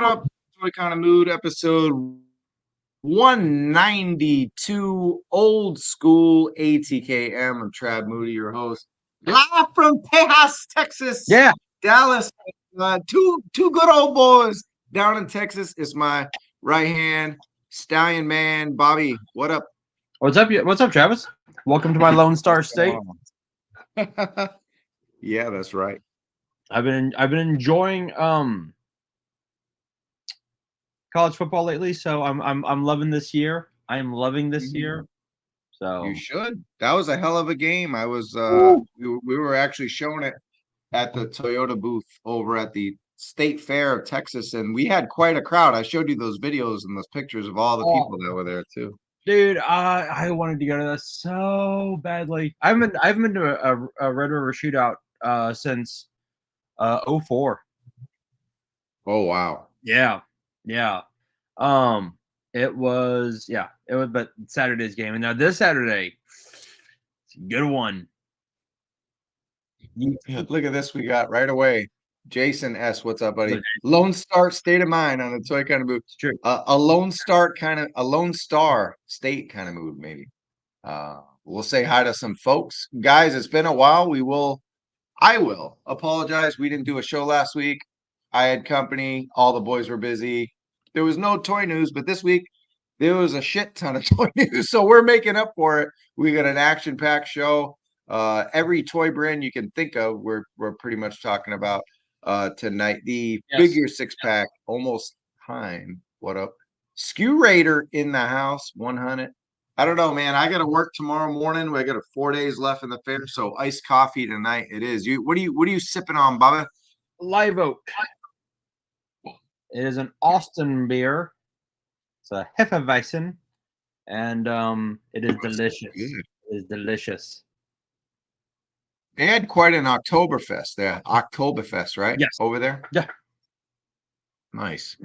what up? Toy Kind of Mood, episode 192, old school ATKM. I'm Trav Moody, your host. Live from Tejas, Texas. Yeah. Dallas. Two good old boys down in Texas. It's my right hand stallion man, Bobby. What up? What's up? What's up, Travis? Welcome to my Lone Star State. Yeah, that's right. I've been enjoying college football lately, so I'm loving this year. I am loving this year. So you should. That was a hell of a game. I was we were actually showing it at the Toyota booth over at the State Fair of Texas, and we had quite a crowd. I showed you those videos and those pictures of all the people that were there too. Dude, I wanted to go to that so badly. I haven't been to a Red River shootout since 04. Oh wow. Yeah. It was but Saturday's game, and now this Saturday, it's a good one. Look at this we got right away. Jason S, what's up, buddy? Lone Star State of Mind on the Toy Kind of Mood. It's true. A Lone Star State kind of mood, maybe. We'll say hi to some folks. Guys, it's been a while. I will apologize. We didn't do a show last week. I had company. All the boys were busy. There was no toy news, but this week there was a shit ton of toy news. So we're making up for it. We got an action-packed show. Every toy brand you can think of, we're pretty much talking about tonight. The figure six-pack, almost time. What up? Skew Raider in the house, 100. I don't know, man. I got to work tomorrow morning. We got 4 days left in the fair, so iced coffee tonight. It is. What are you sipping on, Bubba? Live Oak. It is an Austin beer. It's a Hefeweizen, and it is delicious. It is delicious. They had quite an Oktoberfest there. Oktoberfest, right? Yes. Over there? Yeah. Nice.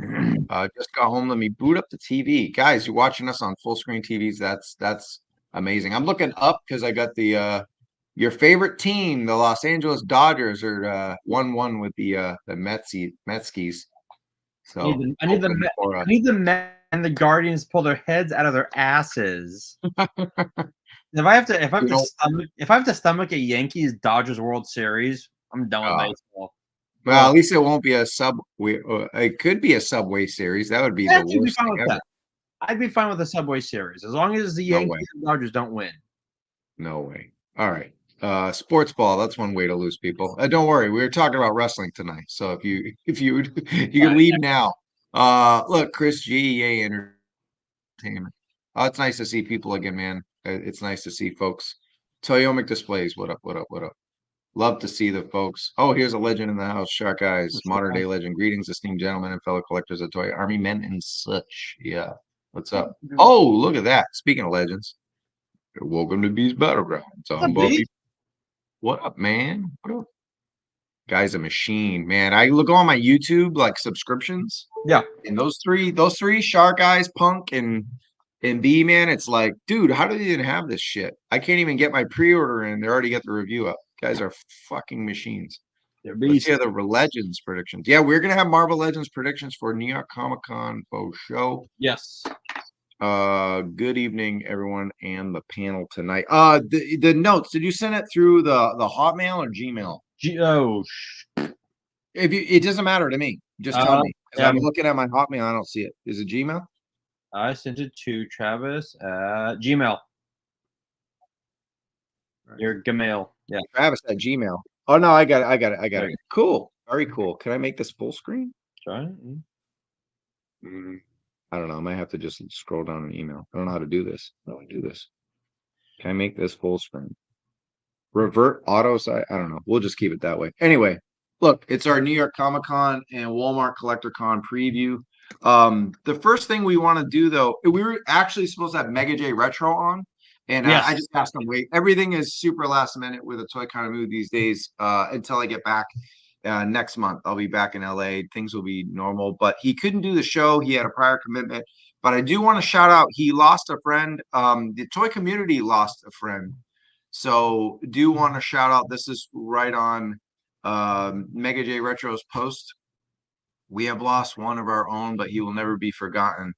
Just got home. Let me boot up the TV. Guys, you're watching us on full screen TVs. That's amazing. I'm looking up because I got the your favorite team, the Los Angeles Dodgers, are 1-1 with the Metskis. So I need the men and the Guardians pull their heads out of their asses. If I have to stomach a Yankees Dodgers World Series, I'm done with baseball. Well, at least it won't be a subway. It could be a Subway Series. That would be the worst thing ever. I'd be fine with a Subway Series as long as the Yankees and Dodgers don't win. No way. All right. Sports ball. That's one way to lose people. Don't worry. We were talking about wrestling tonight. So if you can leave now. Look, Chris G, yay entertainment. It's nice to see people again, man. It's nice to see folks. Toyomic Displays. What up? Love to see the folks. Oh, here's a legend in the house. Shark Eyes, modern day legend. Greetings, esteemed gentlemen and fellow collectors of toy army men and such. Yeah. What's up? Oh, look at that. Speaking of legends. Welcome to Beast Battleground. I'm Bobby. What up, man? What up? Guy's a machine, man. I look on my YouTube like subscriptions. Yeah. And those three, Shark Eyes, Punk, and B, man, it's like, dude, how do they even have this shit? I can't even get my pre-order in. They already got the review up. Guys are fucking machines. Let's hear the Legends predictions. Yeah, we're gonna have Marvel Legends predictions for New York Comic Con faux show. Yes. Good evening, everyone, and the panel tonight. The notes. Did you send it through the Hotmail or Gmail? It doesn't matter to me. Just tell me. Because I'm looking at my Hotmail. I don't see it. Is it Gmail? I sent it to Travis at Gmail. Your Gmail. Yeah. Travis at Gmail. Oh no, I got it. Cool. Very cool. Can I make this full screen? Try it. I don't know. I might have to just scroll down an email. I don't know how to do this. How do I do this? Can I make this full screen? Revert auto site. I don't know. We'll just keep it that way. Anyway, look, it's our New York Comic Con and Walmart Collector Con preview. The first thing we want to do, though, we were actually supposed to have Mega J Retro on, and I just asked him wait. Everything is super last minute with a Toy Kind of Mood these days until I get back next month. I'll be back in LA. Things will be normal, but he couldn't do the show. He had a prior commitment. But I do want to shout out, he lost a friend. The toy community lost a friend. So do want to shout out, this is right on Mega J Retro's post. We have lost one of our own, but he will never be forgotten.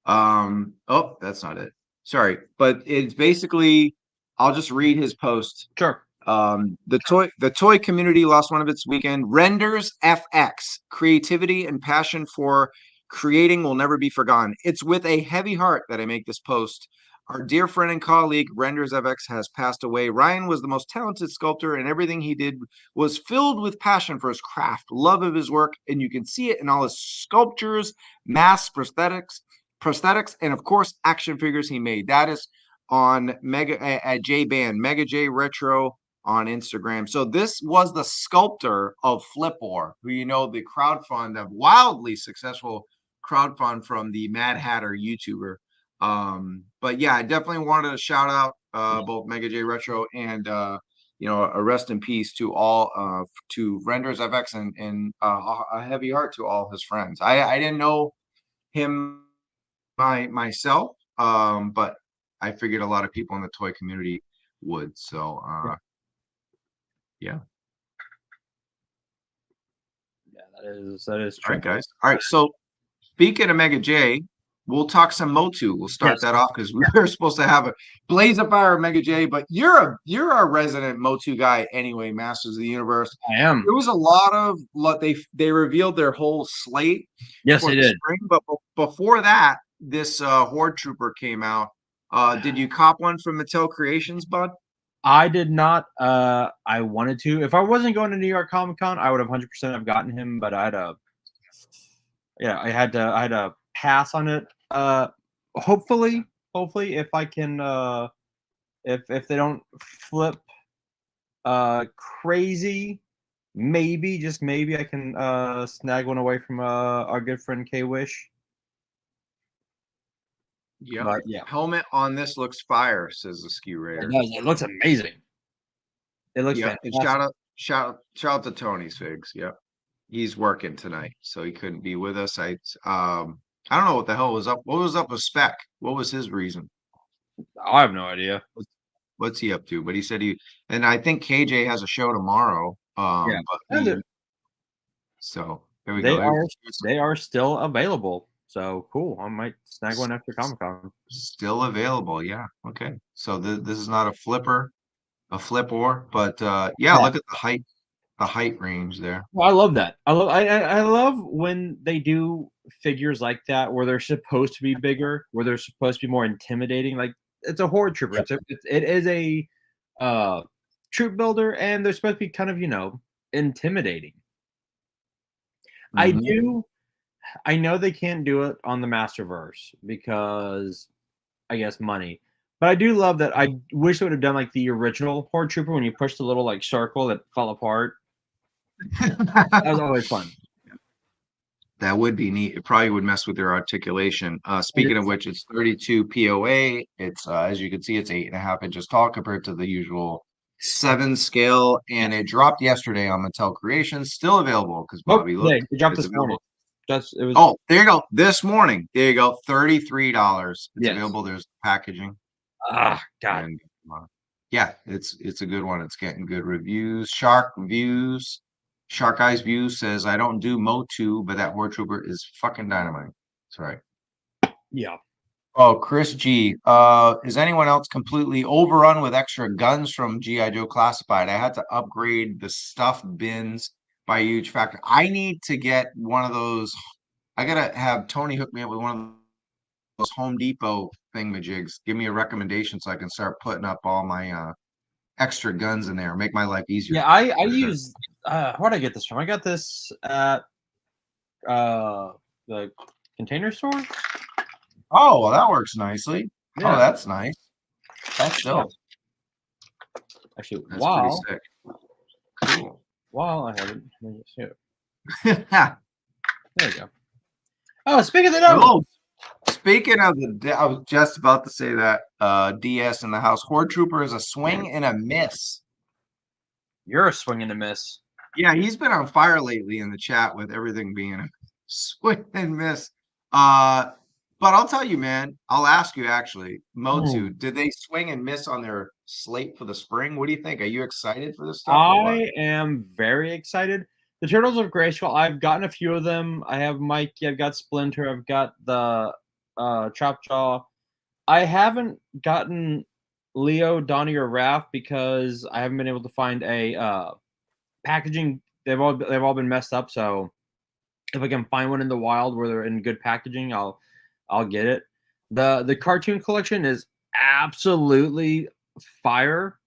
Oh, that's not it. Sorry, but it's basically, I'll just read his post. Sure. The toy community lost one of its weekend. Renders FX, creativity and passion for creating will never be forgotten. It's with a heavy heart that I make this post. Our dear friend and colleague Renders FX has passed away. Ryan was the most talented sculptor, and everything he did was filled with passion for his craft, love of his work, and you can see it in all his sculptures, masks, prosthetics, and of course action figures he made. That is on Mega at J Band, Mega J Retro on Instagram. So this was the sculptor of Flipor, who the crowdfund of wildly successful crowdfund from the Mad Hatter YouTuber. But yeah, I definitely wanted to shout out both Mega J Retro and a rest in peace to all to Renders FX and a heavy heart to all his friends. I didn't know him myself, but I figured a lot of people in the toy community would. So yeah. That is true. All right, guys. All right. So speaking of Mega J, we'll talk some Motu. We'll start that off because we were supposed to have a blaze of fire Mega J, but you're a resident Motu guy anyway, Masters of the Universe. I am. There was a lot of they revealed their whole slate. Yes, they did. Spring, but before that, this Horde Trooper came out. Did you cop one from Mattel Creations, bud? I did not. I wanted to. If I wasn't going to New York Comic Con, I would have 100% have gotten him. But I had to pass on it. Hopefully, if I can, if they don't flip, crazy, maybe just maybe I can snag one away from our good friend K Wish. Yeah. Helmet on this looks fire, says the Ski Raider. It looks amazing. It looks fantastic. And shout out to Tony's Figs. Yep. He's working tonight, so he couldn't be with us. I don't know what the hell was up. What was up with Spec? What was his reason? I have no idea. What's he up to? But he said and I think KJ has a show tomorrow. So there we go. They are still available. So cool. I might snag one after Comic Con. Still available, yeah. Okay. So this is not a flipper, but look at the height range there. Well, I love that. I love when they do figures like that where they're supposed to be bigger, where they're supposed to be more intimidating. Like it's a Horde Trooper. Yep. It is a troop builder, and they're supposed to be kind of intimidating. Mm-hmm. I know they can't do it on the Masterverse because I guess money. But I do love that. I wish they would have done like the original Horde Trooper when you push the little like circle that fell apart. That was always fun. That would be neat. It probably would mess with their articulation. Speaking of which, it's 32 POA. It's as you can see, it's 8.5 inches tall compared to the usual 7 scale, and it dropped yesterday on Mattel Creations. Still available because Bobby looked. It dropped this morning. There you go. This morning. There you go. $33. It's available. There's packaging. Ah, God. And, it's a good one. It's getting good reviews. Shark Eyes Views says, I don't do Motu, but that Horde Trooper is fucking dynamite. That's right. Yeah. Oh, Chris G. Is anyone else completely overrun with extra guns from G.I. Joe Classified? I had to upgrade the stuffed bins by a huge factor. I need to get one of those. I gotta have Tony hook me up with one of those Home Depot thingamajigs. Give me a recommendation so I can start putting up all my extra guns in there. Make my life easier. Yeah, I use. Where'd I get this from? I got this at the Container Store. Oh, well, that works nicely. Yeah. Oh, that's nice. That's dope. Actually, that's pretty sick. Cool. While I have it, let me see it. There you go. Oh, speaking of the devil. Speaking of I was just about to say that DS in the house. Horde Trooper is a swing and a miss. You're a swing and a miss. Yeah, he's been on fire lately in the chat with everything being a swing and miss. But I'll tell you, man, I'll ask you actually, Motu, did they swing and miss on their slate for the spring? What do you think? Are you excited for this stuff? I am very excited. The Turtles of Grayskull, I've gotten a few of them. I have Mikey, I've got Splinter, I've got the Chopjaw. I haven't gotten Leo, Donnie, or Raph because I haven't been able to find a packaging. They've all been messed up. So if I can find one in the wild where they're in good packaging, I'll get it. The cartoon collection is absolutely fire.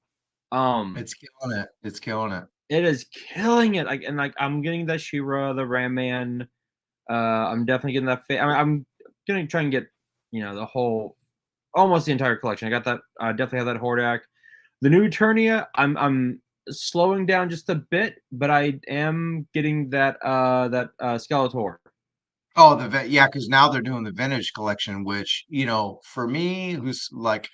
It's killing it. It's killing it. It is killing it. I'm getting the She-Ra, the Ram Man. I'm definitely getting that. I'm gonna try and get the whole, almost the entire collection. I got that. I definitely have that Hordak. The new Eternia, I'm slowing down just a bit, but I am getting that Skeletor. Oh, because now they're doing the vintage collection, which, for me, who's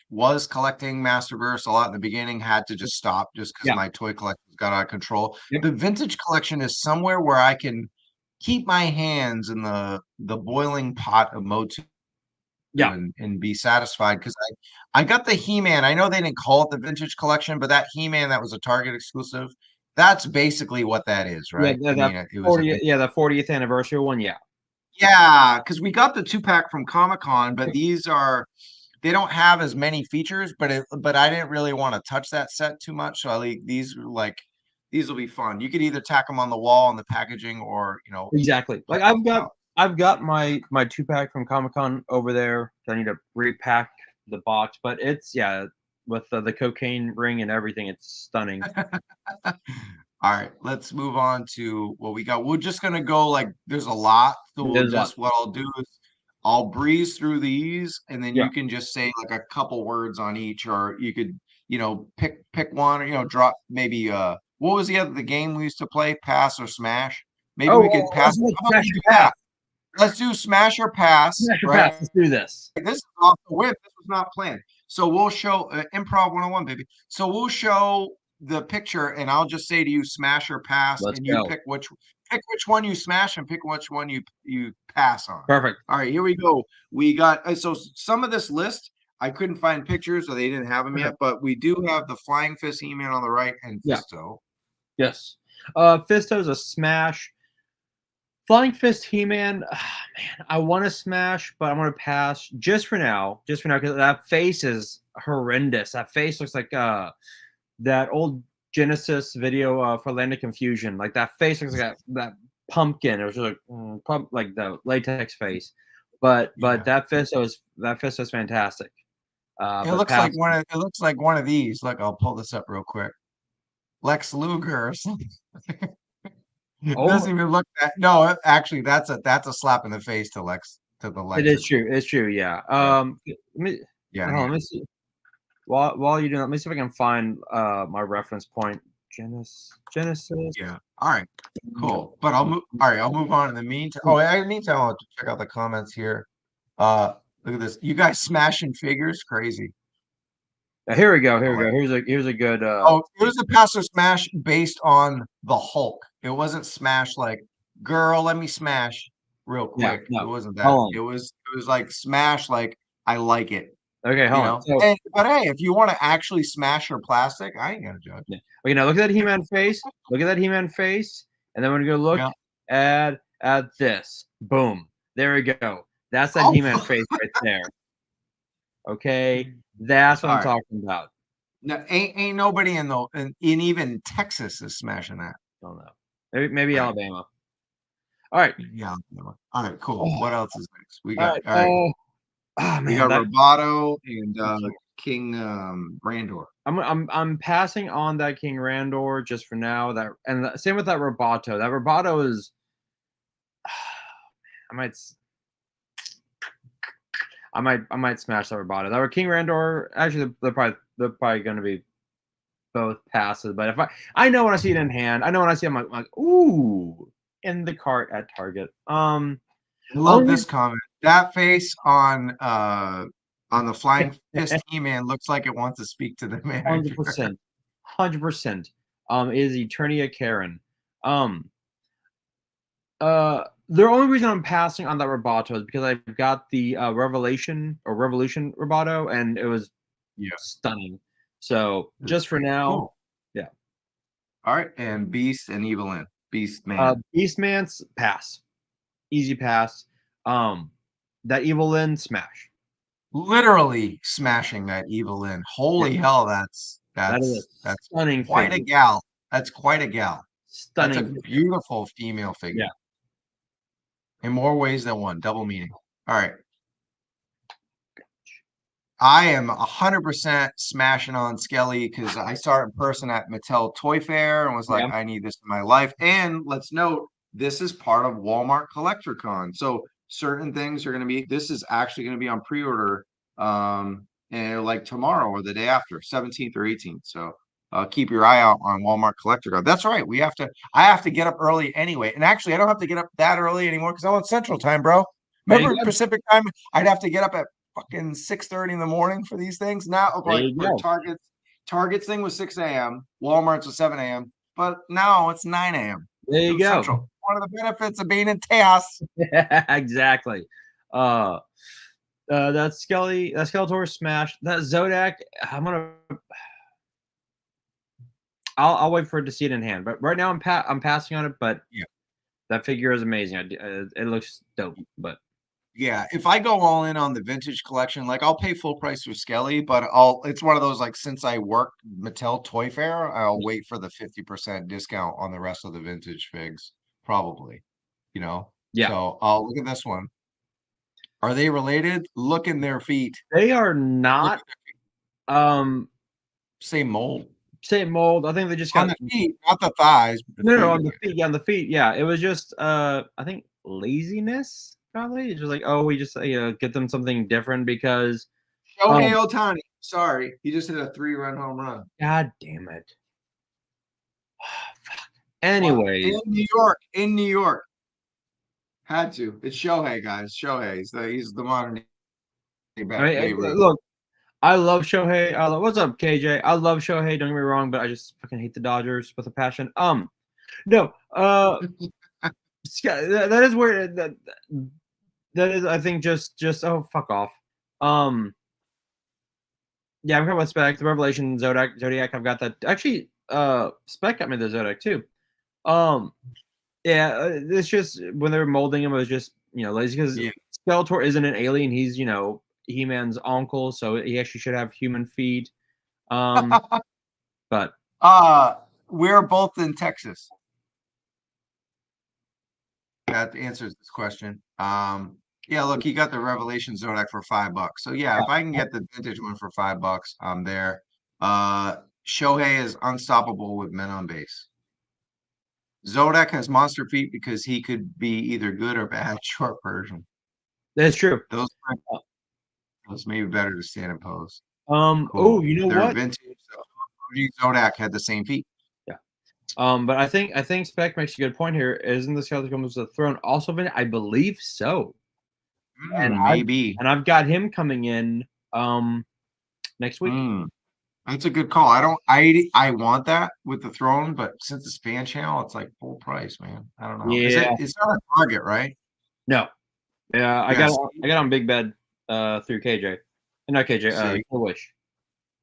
was collecting Masterverse a lot in the beginning, had to just stop just because my toy collection got out of control. Yep. The vintage collection is somewhere where I can keep my hands in the boiling pot of Motu and be satisfied, because I got the He-Man. I know they didn't call it the vintage collection, but that He-Man that was a Target exclusive, that's basically what that is, right? Yeah, It was the 40th anniversary one, yeah. Yeah, because we got the 2-pack from Comic-Con, but they don't have as many features, but I didn't really want to touch that set too much. So these will be fun. You could either tack them on the wall in the packaging, or exactly. Like I've got my 2-pack from Comic-Con over there. I need to repack the box, but it's with the cocaine ring and everything, it's stunning. All right, let's move on to what we got. We're just gonna go there's a lot. So what I'll do is I'll breeze through these, and then you can just say a couple words on each, or you could, pick one, or drop maybe what was the game we used to play? Pass or smash? Maybe we could pass. How about we do that? Let's do smash or pass. Right? Let's do this. This is off the whip. This was not planned. So we'll show improv 101, baby. So we'll show the picture, and I'll just say to you, smash or pass, and you pick which one you smash and pick which one you pass on. Perfect. All right, here we go. We got so some of this list I couldn't find pictures, or they didn't have them yet, but we do have the Flying Fist He-Man on the right and Fisto. Yes. Fisto's a smash. Flying Fist He-Man, man, I want to smash, but I'm going to pass just for now, because that face is horrendous. That face looks like that old Genesis video for Land of Confusion. Like that face looks like that pumpkin. It was just like the latex face. But that Fisto is fantastic. It looks like one of these. Look, I'll pull this up real quick. Lex Luger or something. It doesn't even look that. No, actually, that's a slap in the face to Lex. To the Lex. It is true. It's true. Yeah. Let me see. While you do that, let me see if I can find my reference point. Genesis. Yeah. All right. Cool. But I'll move on in the meantime. Oh, in the meantime, I'll check out the comments here. Look at this. You guys smashing figures, crazy. Here we go. Here's a good. It was a pass or smash based on the Hulk. It wasn't smash like, girl, let me smash real quick. No, it wasn't that. It was like smash like, I like it. Okay, hold on. But hey, if you want to actually smash your plastic, I ain't gonna judge. Yeah. Okay, now look at that He-Man face. Look at that He-Man face, and then we're gonna go look at this. Boom. There we go. That's that He-Man face right there. Okay, that's what I'm talking about. No, ain't nobody in even Texas is smashing that. I don't know. Maybe Alabama. All right. Yeah. All right. Cool. What else is next? We got. All right. We got Roboto and King Randor. I'm passing on that King Randor just for now. Same with that Roboto. That Roboto is. I might smash that Roboto. That King Randor. Actually, they're probably going to be both passes. But if I know when I see it in hand, I know when I see it, I'm like ooh, in the cart at Target. I love this comment. That face on the Flying Fist He-Man looks like it wants to speak to the manager. 100%. Is Eternia Karen. The only reason I'm passing on that Roboto is because I've got the Revolution Roboto, and it was stunning. So just for now, cool. Yeah. All right, and Beast and Evil-Lyn. Beastman. Beastman's pass. Easy pass. That Evil Lyn smash. Literally smashing that Evil Lyn. Holy hell, that's stunning quite figure. a gal. That's quite a gal. Stunning. That's a beautiful female figure. Yeah. In more ways than one. Double meaning. All right. I am 100% smashing on Skelly because I saw it in person at Mattel Toy Fair and was like, I need this in my life. And let's note, this is part of Walmart Collector Con. So certain things are going to be, this is actually going to be on pre-order and like tomorrow or the day after, 17th or 18th. So keep your eye out on Walmart Collector Con. That's right. I have to get up early anyway. And actually, I don't have to get up that early anymore because I'm on Central Time, bro. Remember Pacific Time? I'd have to get up at fucking 6:30 in the morning for these things. Now, like for Target's thing was 6 a.m. Walmart's was 7 a.m. But now it's 9 a.m. There you go. Central. One of the benefits of being in Tejas. Exactly. That Skeletor smash. That Zodak. I'll wait for it to see it in hand. But right now I'm passing on it. But yeah, that figure is amazing. It looks dope. But yeah, if I go all in on the vintage collection, like I'll pay full price for Skelly, but it's one of those like since I work Mattel Toy Fair, I'll wait for the 50% discount on the rest of the vintage figs, probably. You know? Yeah. So I'll look at this one. Are they related? Look in their feet. They are not. Same mold. Same mold. I think they just got on the feet, not the thighs. No, on the feet. Yeah, on the feet. Yeah, it was just I think laziness. Probably it's just like, oh, we just get them something different because Shohei Ohtani. Sorry, he just hit a 3-run home run. God damn it! Fuck. Anyways, in New York, had to. It's Shohei, guys. Shohei. He's the modern. Look, I love Shohei. What's up, KJ? I love Shohei. Don't get me wrong, but I just fucking hate the Dodgers with a passion. No. That is where that is. I think just oh fuck off. Yeah, I'm talking about Spec, the Revelation Zodiac. I've got that. Actually, Spec got me the Zodiac too. Yeah, it's just when they were molding him, it was just lazy because Skeletor isn't an alien. He's He-Man's uncle, so he actually should have human feet. But we're both in Texas. That answers this question. Yeah, look, he got the Revelation Zodiac for $5. So yeah, if I can get the vintage one for $5, I'm there. Shohei is unstoppable with men on base. Zodiac has monster feet because he could be either good or bad short version. That's true. Those may be better to stand and pose. Cool. Oh, you know what? Vintage Zodiac had the same feet. Yeah. But I think Spec makes a good point here. Isn't the Skeletor comes with the throne also vintage? I believe so. And maybe. I've got him coming in next week. That's a good call. I want that with the throne, but since it's fan channel, it's like full price, man. I don't know. Yeah. It's not a Target, right? No. Yeah, I got on Big Bed through KJ. Not KJ, Wish.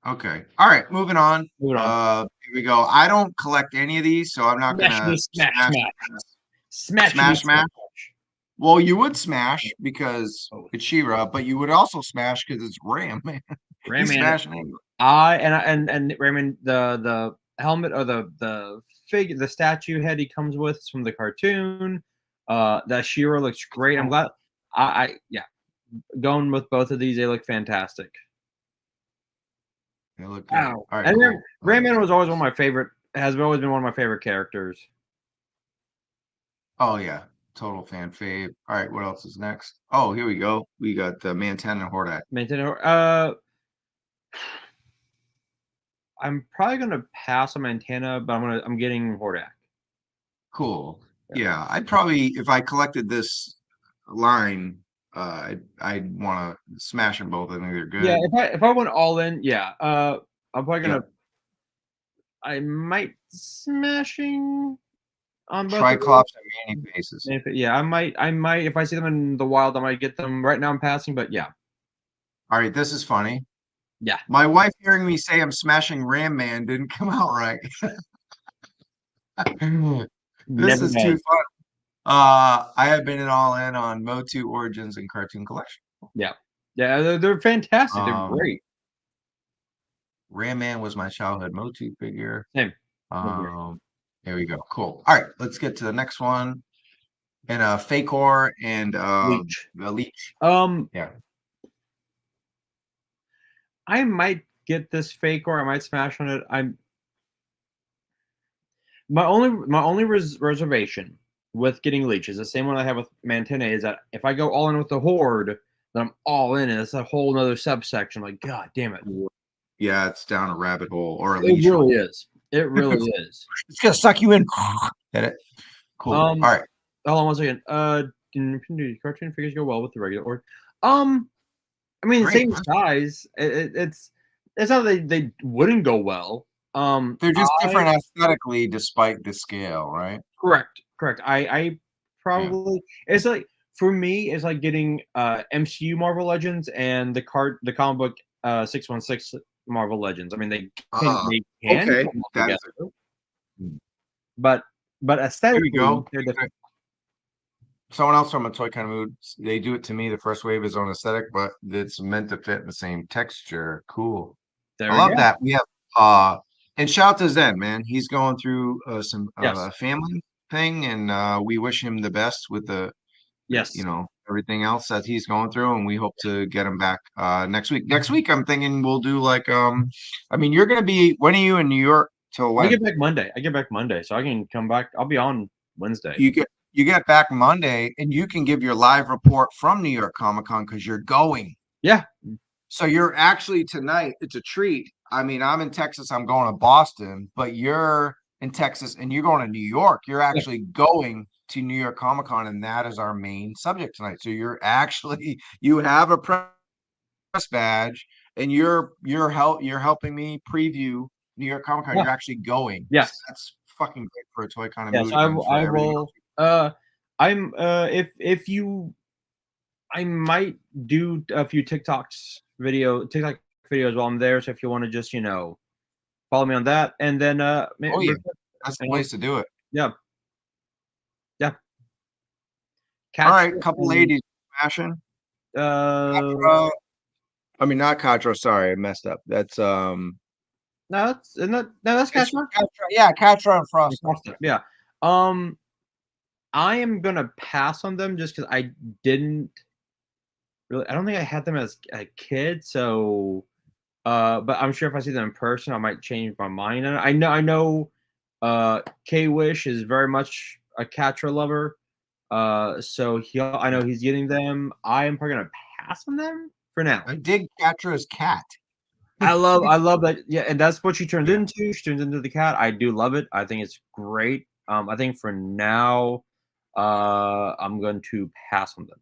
Okay. All right, moving on. Here we go. I don't collect any of these, so I'm not gonna smash. Well, you would smash because it's She-Ra, but you would also smash because it's Ram, man. Ram smashing. And Raymond, the helmet or the figure, the statue head he comes with is from the cartoon. That She-Ra looks great. I'm glad. Going with both of these, they look fantastic. They look good. All right, and cool. Rayman was always one of my favorite. Has always been one of my favorite characters. Oh yeah, total fan fave. All right, what else is next? Oh, here we go. We got Mantan and Hordak. I'm probably gonna pass on Montana, but I'm getting Hordak. Cool. Yeah, I'd probably, if I collected this line, I'd want to smash them both. I think they're good. Yeah, if I went all in, I'm probably gonna. I might smashing on both. Triclops and Manny faces. Yeah, I might. If I see them in the wild, I might get them. Right now, I'm passing, but yeah. All right, this is funny. Yeah. My wife hearing me say I'm smashing Ram Man didn't come out right. This Never is too does. fun. I have been all in on Motu Origins and Cartoon Collection. Yeah. Yeah, they're fantastic. They're Um, great. Ram Man was my childhood Motu figure. Same. Here we go. Cool. All right, let's get to the next one. And Fakor and Leech. the Leech. Yeah. I might get this fake or I might smash on it. My only reservation with getting Leech is the same one I have with Mantena, is that if I go all in with the Horde, then I'm all in, and it's a whole nother subsection. Like, God damn it. Yeah, it's down a rabbit hole or a It leash. really is. It really is. It's gonna suck you in. Get it? Cool. All right. Hold on one second. Do cartoon figures go well with the regular Horde? I mean, Great. same size. It's not that they wouldn't go well. They're just different aesthetically, despite the scale, right? Correct. I probably it's like, for me, it's like getting MCU Marvel Legends and the comic book 616 Marvel Legends. I mean, they can okay. come together, but aesthetically, Here we go. they're different. Someone else from a Toy Kind of Mood. They do it to me. The first wave is on aesthetic, but it's meant to fit in the same texture. Cool. I love that. We have and shout to Zen, man. He's going through some family thing, and we wish him the best with the everything else that he's going through, and we hope to get him back next week. Next week, I'm thinking we'll do like I mean, you're gonna be, when are you in New York till when? I get back Monday, so I can come back. I'll be on Wednesday. You get back Monday, and you can give your live report from New York Comic Con because you're going. Yeah. So you're actually tonight. It's a treat. I mean, I'm in Texas. I'm going to Boston, but you're in Texas and you're going to New York. You're actually going to New York Comic Con, and that is our main subject tonight. So you have a press badge, and you're helping me preview New York Comic Con. You're actually going. Yes, that's fucking great for a Toy Kind of Mood. Yes, I will. I'm if you, I might do a few TikTok videos while I'm there. So if you want to just follow me on that, and then that's the place to do it. Yeah. All right, couple ladies smashing. I mean, not Katra. Sorry, I messed up. That's No, that's Katra. Yeah, Katra and Frost. Yeah. I am gonna pass on them just because I didn't really. I don't think I had them as a kid, so. But I'm sure if I see them in person, I might change my mind. And I know. K-Wish is very much a Katra lover. So I know he's getting them. I am probably gonna pass on them for now. I dig Katra's cat. I love that. Yeah, and that's what she turns into. She turns into the cat. I do love it. I think it's great. I think for now, I'm going to pass on them.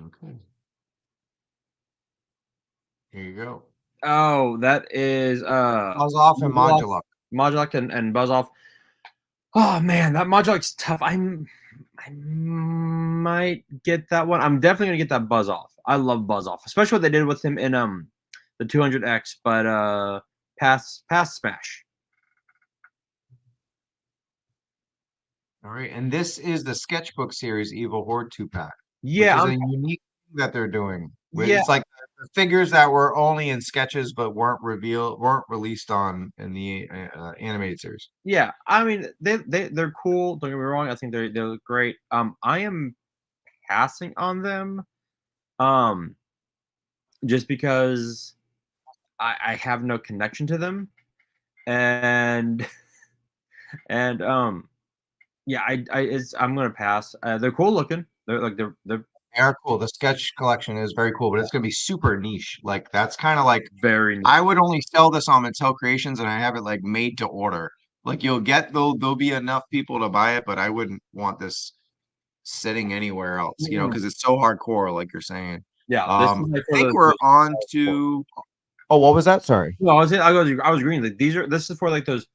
Okay. Here you go. Oh, that is Buzz Off and Modulok. Modulok and Buzz Off. Oh man, that Modulok's tough. I might get that one. I'm definitely gonna get that Buzz Off. I love Buzz Off, especially what they did with him in the 200X, but pass Smash. All right, and this is the Sketchbook series Evil Horde 2-pack. Yeah, which is a unique thing that they're doing. It's like the figures that were only in sketches but weren't released in the animated series. Yeah, I mean they're cool. Don't get me wrong. I think they look great. I am passing on them, just because I have no connection to them, and yeah, I'm gonna pass. They're cool looking. They are cool. The sketch collection is very cool, but it's gonna be super niche. Like that's kind of like very niche. I would only sell this on Mattel Creations, and I have it like made to order. Like there'll be enough people to buy it, but I wouldn't want this sitting anywhere else, because it's so hardcore, like you're saying. Yeah. I think we're on to. Oh, what was that? Sorry. No, I was agreeing. Like this is for like those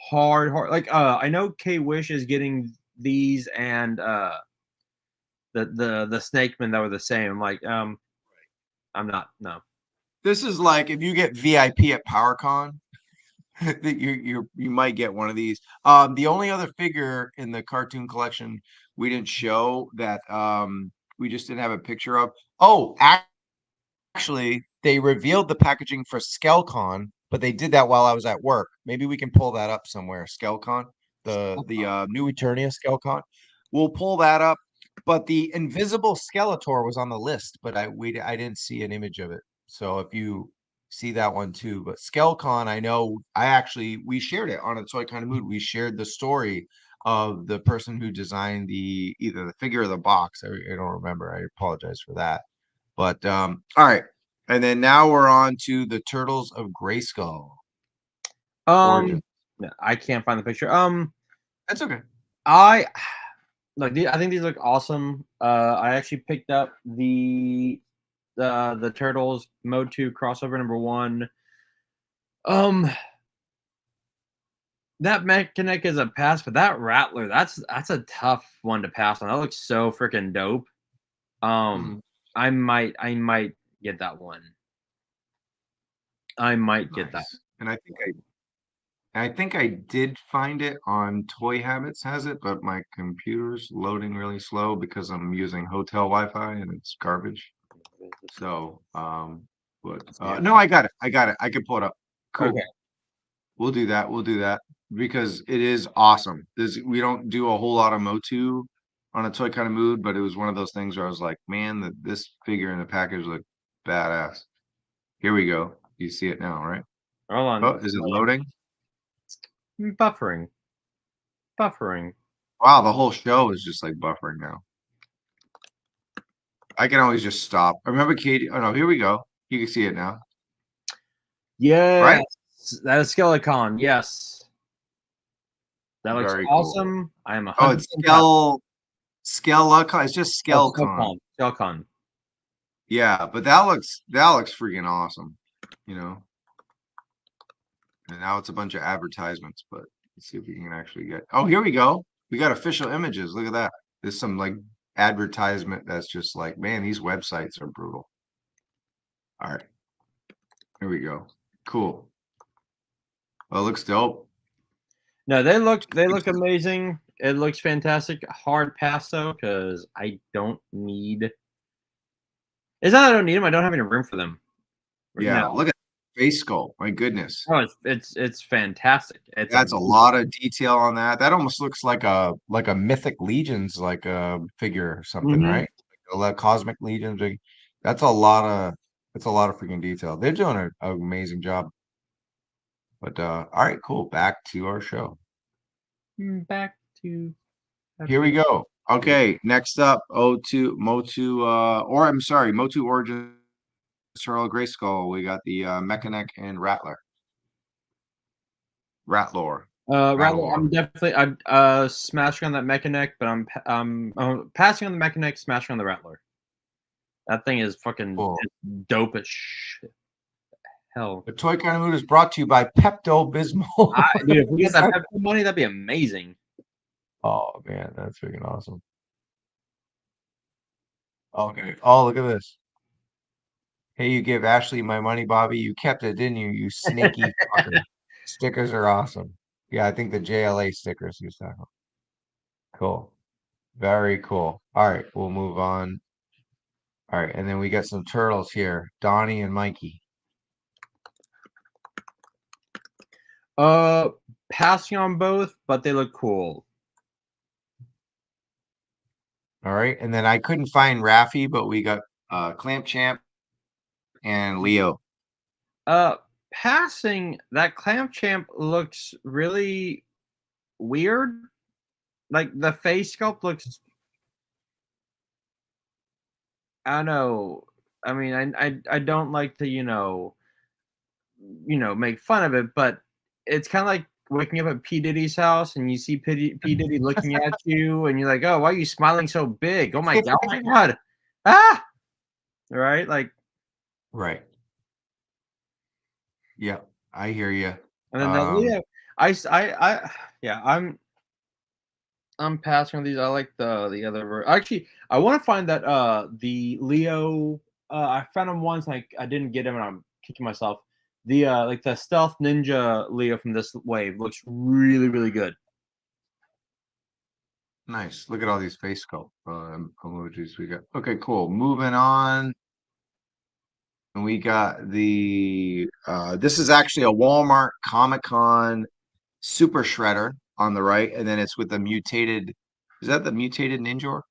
hard like I know K-Wish is getting these, and the Snakemen that were the same. I'm like, I'm not. No. This is like if you get VIP at PowerCon, that you might get one of these. The only other figure in the cartoon collection we didn't show that we just didn't have a picture of. Oh, actually, they revealed the packaging for Skelcon, but they did that while I was at work. Maybe we can pull that up somewhere. Skelcon, the new Eternia Skelcon. We'll pull that up. But the Invisible Skeletor was on the list, but I didn't see an image of it. So if you see that one too, but Skelcon, I know we shared it on a Toy Kind of Mood. We shared the story of the person who designed either the figure or the box. I don't remember. I apologize for that. But all right. And then now we're on to the Turtles of Grayskull. Origin. I can't find the picture. That's okay. I think these look awesome. I actually picked up the Turtles Mode 2 crossover #1. That Mechanic is a pass, but that Rattler, that's a tough one to pass on. That looks so freaking dope. I might get that one. I might get that. And I think I did find it on Toy Habits has it, but my computer's loading really slow because I'm using hotel Wi-Fi and it's garbage. So, no, I got it. I can pull it up. Cool. Okay. We'll do that because it is awesome. We don't do a whole lot of Motu on a Toy Kind of Mood, but it was one of those things where I was like, man, this figure in the package looked badass. Here we go. You see it now, right? Hold on. Oh, is it loading? Buffering. Wow, the whole show is just like buffering now. I can always just stop. I remember Katie. Oh no, here we go. You can see it now. Yeah, right. That is Skelecon. Yes, that looks Very awesome. Cool. I am a. Oh, it's Skelecon. It's just Skelecon. Skelecon. Yeah, but that looks freaking awesome. You know. And now it's a bunch of advertisements, but let's see if we can actually get. Oh, here we go. We got official images. Look at that. There's some like advertisement that's just like, man, these websites are brutal. All right. Here we go. Cool. Well, it looks dope. No, they look amazing. It looks fantastic. Hard pass though, because I don't need. It's not that I don't need them. I don't have any room for them. Yeah, look at face sculpt. My goodness. Oh, it's fantastic. That's a lot of detail on that. That almost looks like a Mythic Legions like a figure or something, right? Like Cosmic Legions. That's a lot of freaking detail. They're doing an amazing job. But all right, cool. Back to our show. Here we go. Okay, next up, Motu Origin Turtle Grayskull. We got the Mechanic and Rattler. Rattler. I'm definitely smashing on that Mechanic, but I'm passing on the Mechanic, smashing on the Rattler. That thing is fucking dope as shit. Hell. The Toy Kind of Mood is brought to you by Pepto-Bismol. Dude, if we get that Pepto money, that'd be amazing. Oh man, that's freaking awesome. Okay. Oh, look at this. Hey, you give Ashley my money, Bobby. You kept it, didn't you? You sneaky fucker. Stickers are awesome. Yeah, I think the JLA stickers you said. Cool. Very cool. All right, we'll move on. All right, and then we got some turtles here, Donnie and Mikey. Passing on both, but they look cool. All right, and then I couldn't find Raffi, but we got Clamp Champ and Leo. Passing, that Clamp Champ looks really weird. Like the face sculpt looks. I don't know. I mean, I don't like to make fun of it, but it's kind of like waking up at P Diddy's house and you see P Diddy looking at you, and you're like, "Oh, why are you smiling so big? Oh my god! Ah!" Right, like. Right. Yeah, I hear you. And then Leo, I'm passing on these. I like the other. Actually, I want to find that the Leo. I found him once. I didn't get him, and I'm kicking myself. The like the stealth ninja Leo from this wave looks really, really good. Nice. Look at all these face sculpt emojis we got. Okay, cool. Moving on. And we got the this is actually a Walmart Comic-Con Super Shredder on the right, and then it's with the mutated. Is that the mutated Ninja?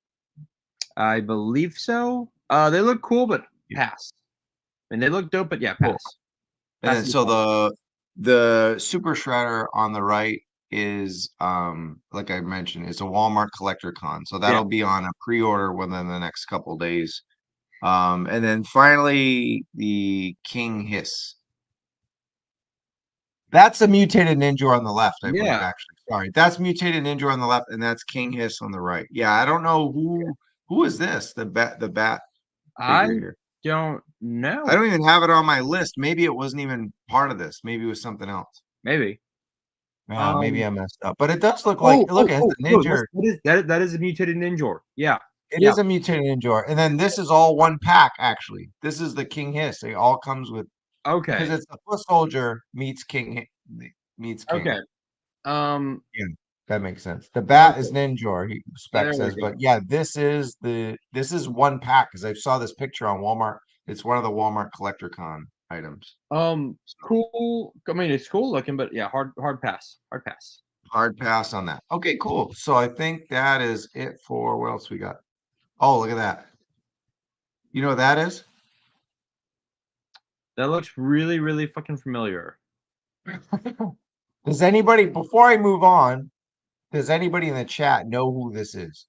I believe so. They look cool, but pass. And they look dope, but yeah, pass. Cool. And then, so the Super Shredder on the right is like I mentioned, it's a Walmart Collector Con, so that'll be on a pre-order within the next couple days. And then finally the King Hiss. That's a mutated ninja on the left, I believe, actually. Sorry. That's mutated ninja on the left, and that's King Hiss on the right. Yeah, I don't know who is this? The bat I here. don't know. I don't even have it on my list. Maybe it wasn't even part of this. Maybe it was something else. Maybe. Maybe I messed up. But it does look like look at the ninja. That is a mutated ninja. Yeah. It is a mutated ninja. And then this is all one pack, actually. This is the King Hiss. It all comes with because it's the foot soldier meets King. Okay. Yeah, that makes sense. The bat is Ninja, he Spec says, but yeah, this is one pack because I saw this picture on Walmart. It's one of the Walmart Collector Con items. Cool. I mean, it's cool looking, but yeah, hard pass. Hard pass on that. Okay, cool. So I think that is it for what else we got? Oh, look at that. You know what that is? That looks really, really fucking familiar. Does anybody, before I move on, does anybody in the chat know who this is?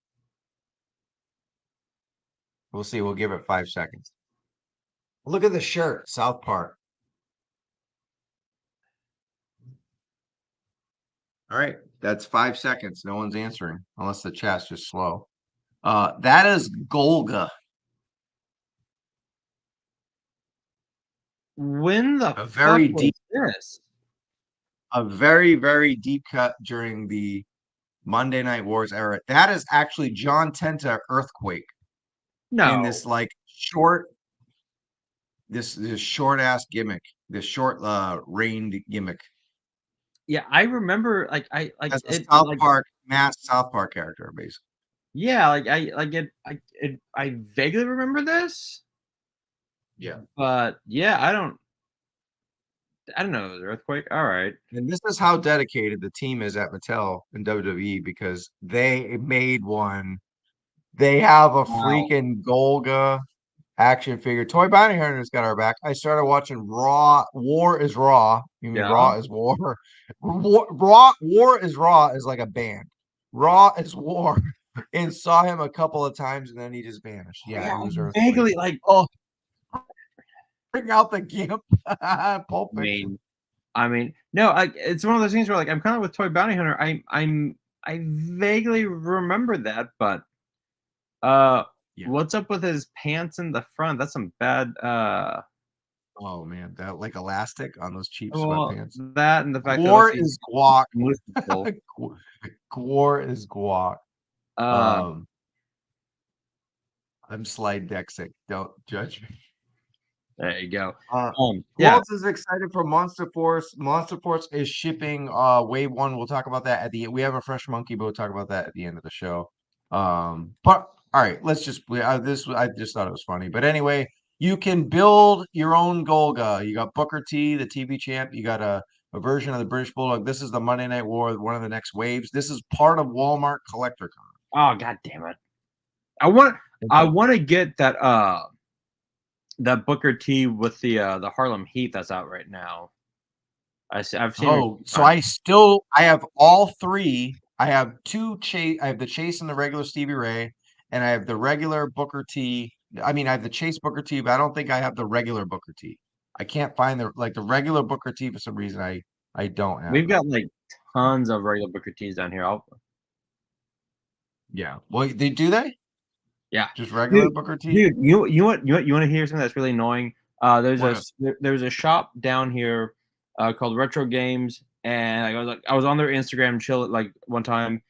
We'll see. We'll give it 5 seconds. Look at the shirt, South Park. All right, that's 5 seconds. No one's answering unless the chat's just slow. That is Golga. When the a very fuck deep was this? A very, very deep cut during the Monday Night Wars era. That is actually John Tenta Earthquake. No. In this like short, this short ass gimmick, this short reined gimmick. Yeah, I remember like as a South Park masked South Park character, basically. Yeah, I vaguely remember this. Yeah. But yeah, I don't know the Earthquake. All right. And this is how dedicated the team is at Mattel and WWE because they made one. They have a freaking Golga action figure. Toy Bounty Hunter's got our back. I started watching Raw. War is Raw. You mean Raw is War? War is Raw is like a band. Raw is War. And saw him a couple of times and then he just vanished. Yeah, he was vaguely like bring out the gimp. I mean, no, it's one of those things where like I'm kind of with Toy Bounty Hunter. I vaguely remember that, but what's up with his pants in the front? That's some bad oh man, that like elastic on those cheap sweatpants. That and the fact War is guac. War is guac. I'm slide dexic. Don't judge me. There you go. Who else is excited for Monster Force? Monster Force is shipping wave 1. We'll talk about that at the end. We have a fresh monkey, but we'll talk about that at the end of the show. But all right, let's just I just thought it was funny. But anyway, you can build your own Golga. You got Booker T, the TV champ. You got a version of the British Bulldog. This is the Monday Night War, one of the next waves. This is part of Walmart Collector Con. Oh god damn it. I want to get that that Booker T with the Harlem Heat that's out right now. I've seen. Oh, so I have all three. I have two Chase. I have the Chase and the regular Stevie Ray, and I have the regular Booker T. I mean, I have the Chase Booker T, but I don't think I have the regular Booker T. I can't find the regular Booker T for some reason. I don't have. We've got like tons of regular Booker T's down here. Yeah. Well, do they? Yeah, just regular Booker T. Dude, you want to hear something that's really annoying? There's a shop down here called Retro Games, and I was on their Instagram chill like one time,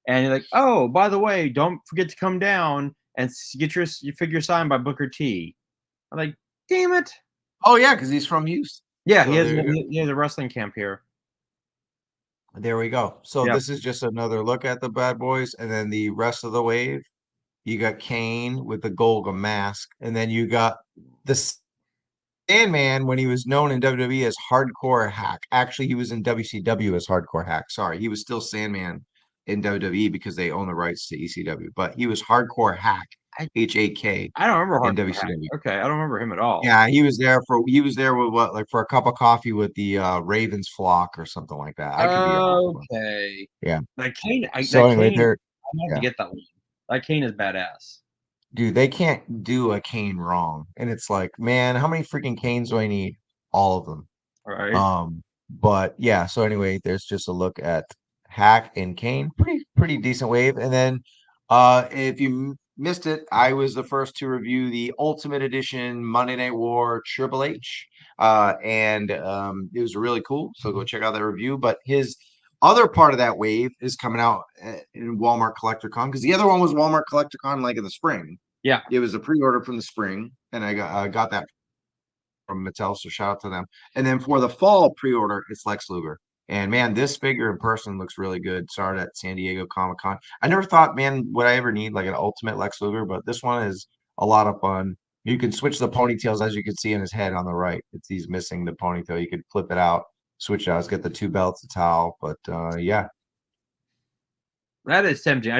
and you're like, oh, by the way, don't forget to come down and get your figure signed by Booker T. I'm like, damn it. Oh yeah, because he's from Houston. Yeah, So he has a wrestling camp here. there we go. So Yep. this is just another look at the bad boys, and then the rest of the wave. You got Kane with the Golga mask, and then you got the Sandman when he was known in WWE as Hardcore Hack. Actually, he was in WCW as Hardcore Hack. Sorry, he was still Sandman in WWE because they own the rights to ECW, but he was Hardcore Hack, I, HAK I don't remember in Hardcore Hack. WCW. Okay, I don't remember him at all. Yeah, he was there with what, like for a cup of coffee with the Ravens flock or something like that. I could be off, but Okay. yeah. That Kane, So anyway, I'm gonna have to yeah, get that one. That Kane is badass. dude, they can't do a cane wrong. And it's like, man, how many freaking canes do I need? All of them. All right. But yeah, so anyway, there's just a look at Hack and Kane. Pretty decent wave. And then if you missed it, I was the first to review the Ultimate Edition Monday Night War Triple H. And it was really cool. So go check out that review. But his other part of that wave is coming out in Walmart CollectorCon, because the other one was Walmart CollectorCon like in the spring. Yeah. It was a pre-order from the spring, and I got that from Mattel, so shout out to them. And then for the fall pre-order, it's Lex Luger. And man, this figure in person looks really good. Saw it at San Diego Comic Con. I never thought, man, would I ever need like an ultimate Lex Luger, but this one is a lot of fun. You can switch the ponytails, as you can see in his head on the right. It's he's missing the ponytail. You could flip it out, switch it out. It's got the two belts, a towel. But yeah, That is tempting.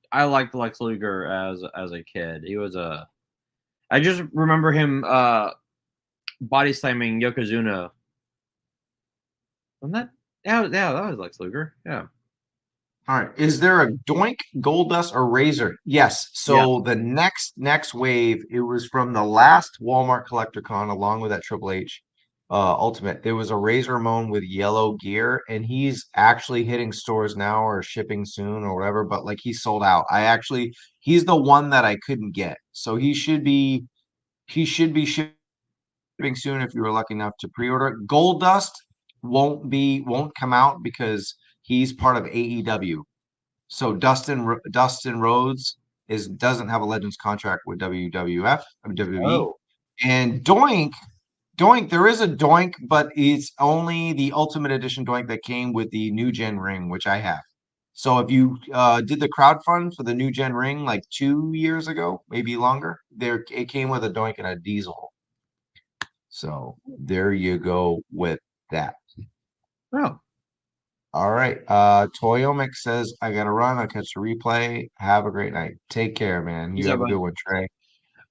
I liked Lex Luger as a kid. He was I just remember him body slamming Yokozuna. Wasn't that? Yeah, that was Lex Luger. Yeah. all right. Is there a Doink, Goldust, or Razor? Yes. So the next wave, it was from the last Walmart Collector Con, along with that Triple H Ultimate. There was a Razor Ramon with yellow gear, and he's actually hitting stores now or shipping soon or whatever. But like he's sold out. He's the one that I couldn't get, so he should be shipping soon if you were lucky enough to pre-order it. Goldust won't come out because he's part of AEW. So Dustin Rhodes doesn't have a Legends contract with WWF WWE. Oh. And Doink, there is a Doink, but it's only the Ultimate Edition Doink that came with the New Gen ring, which I have. So if you did the crowdfund for the New Gen ring like 2 years ago, maybe longer, it came with a Doink and a Diesel. So there you go with that. Oh. All right. Toyomic says, I gotta run. I'll catch the replay. Have a great night. Take care, man. You have a good one, Trey.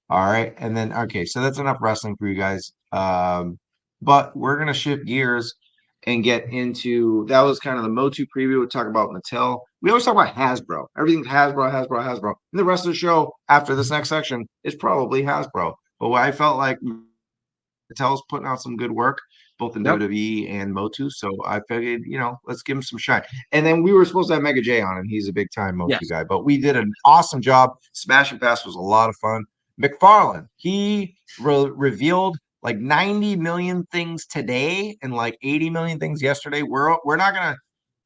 All right. And then okay, so that's enough wrestling for you guys. But we're gonna shift gears and get into that was kind of the Motu preview. We talk about Mattel. We always talk about Hasbro. Everything's Hasbro. And the rest of the show after this next section is probably Hasbro. But I felt like Mattel's putting out some good work, both in WWE and Motu. So I figured, let's give him some shine. And then we were supposed to have Mega J on, and he's a big time Motu guy. But we did an awesome job. Smash and Pass was a lot of fun. McFarlane, he revealed like 90 million things today and like 80 million things yesterday. We're not gonna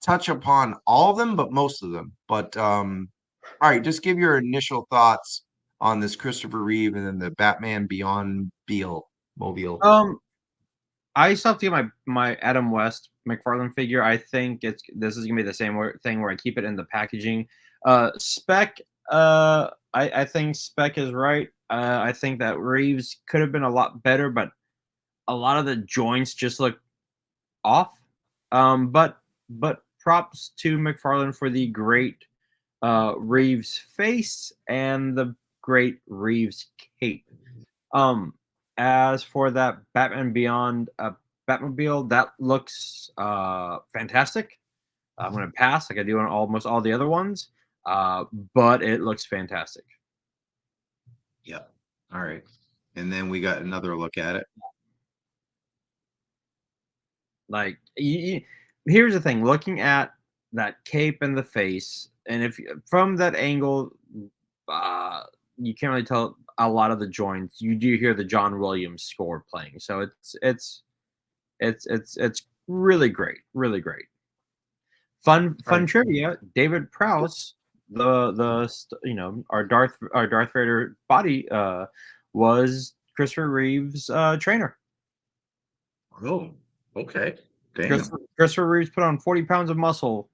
touch upon all of them, but most of them. But all right, just give your initial thoughts on this Christopher Reeve and then the Batman Beyond Mobile. I still have to get my Adam West McFarlane figure. I think this is gonna be the same thing where I keep it in the packaging. Spec, I think Spec is right. I think that Reeves could have been a lot better, but a lot of the joints just look off. But props to McFarlane for the great Reeves face and the great Reeves cape. As for that Batman Beyond Batmobile, that looks fantastic. I'm going to pass like I do on almost all the other ones, but it looks fantastic. Yeah. All right. And then we got another look at it. Like, here's the thing: looking at that cape and the face, and if from that angle, you can't really tell a lot of the joints. You do hear the John Williams score playing, so it's really great, really great. Fun trivia: David Prowse, our Darth Vader body was Christopher Reeve's trainer. Oh, okay. Damn. Christopher Reeves put on 40 pounds of muscle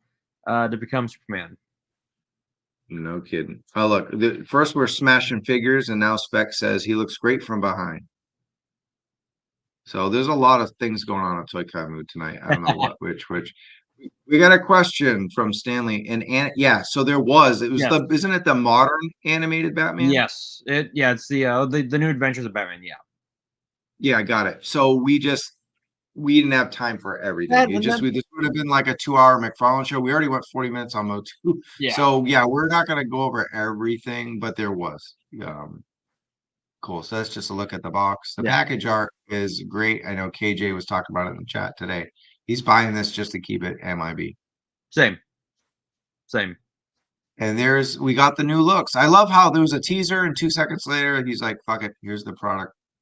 to become Superman. No kidding. Oh, look. First, we're smashing figures, and now Spec says he looks great from behind. So there's a lot of things going on at Toy Con Mood tonight. I don't know which. We got a question from Stanley, and yeah, so there was. It was isn't it the modern animated Batman? Yes, it's the New Adventures of Batman. Yeah. Yeah, I got it. So we didn't have time for everything. This would have been like a 2-hour McFarlane show. We already went 40 minutes on Mo 2. Yeah. So yeah, we're not gonna go over everything, but there was. Cool. So that's just a look at the box. The package art is great. I know KJ was talking about it in the chat today. He's buying this just to keep it MIB. Same. And we got the new looks. I love how there was a teaser and 2 seconds later he's like, fuck it, here's the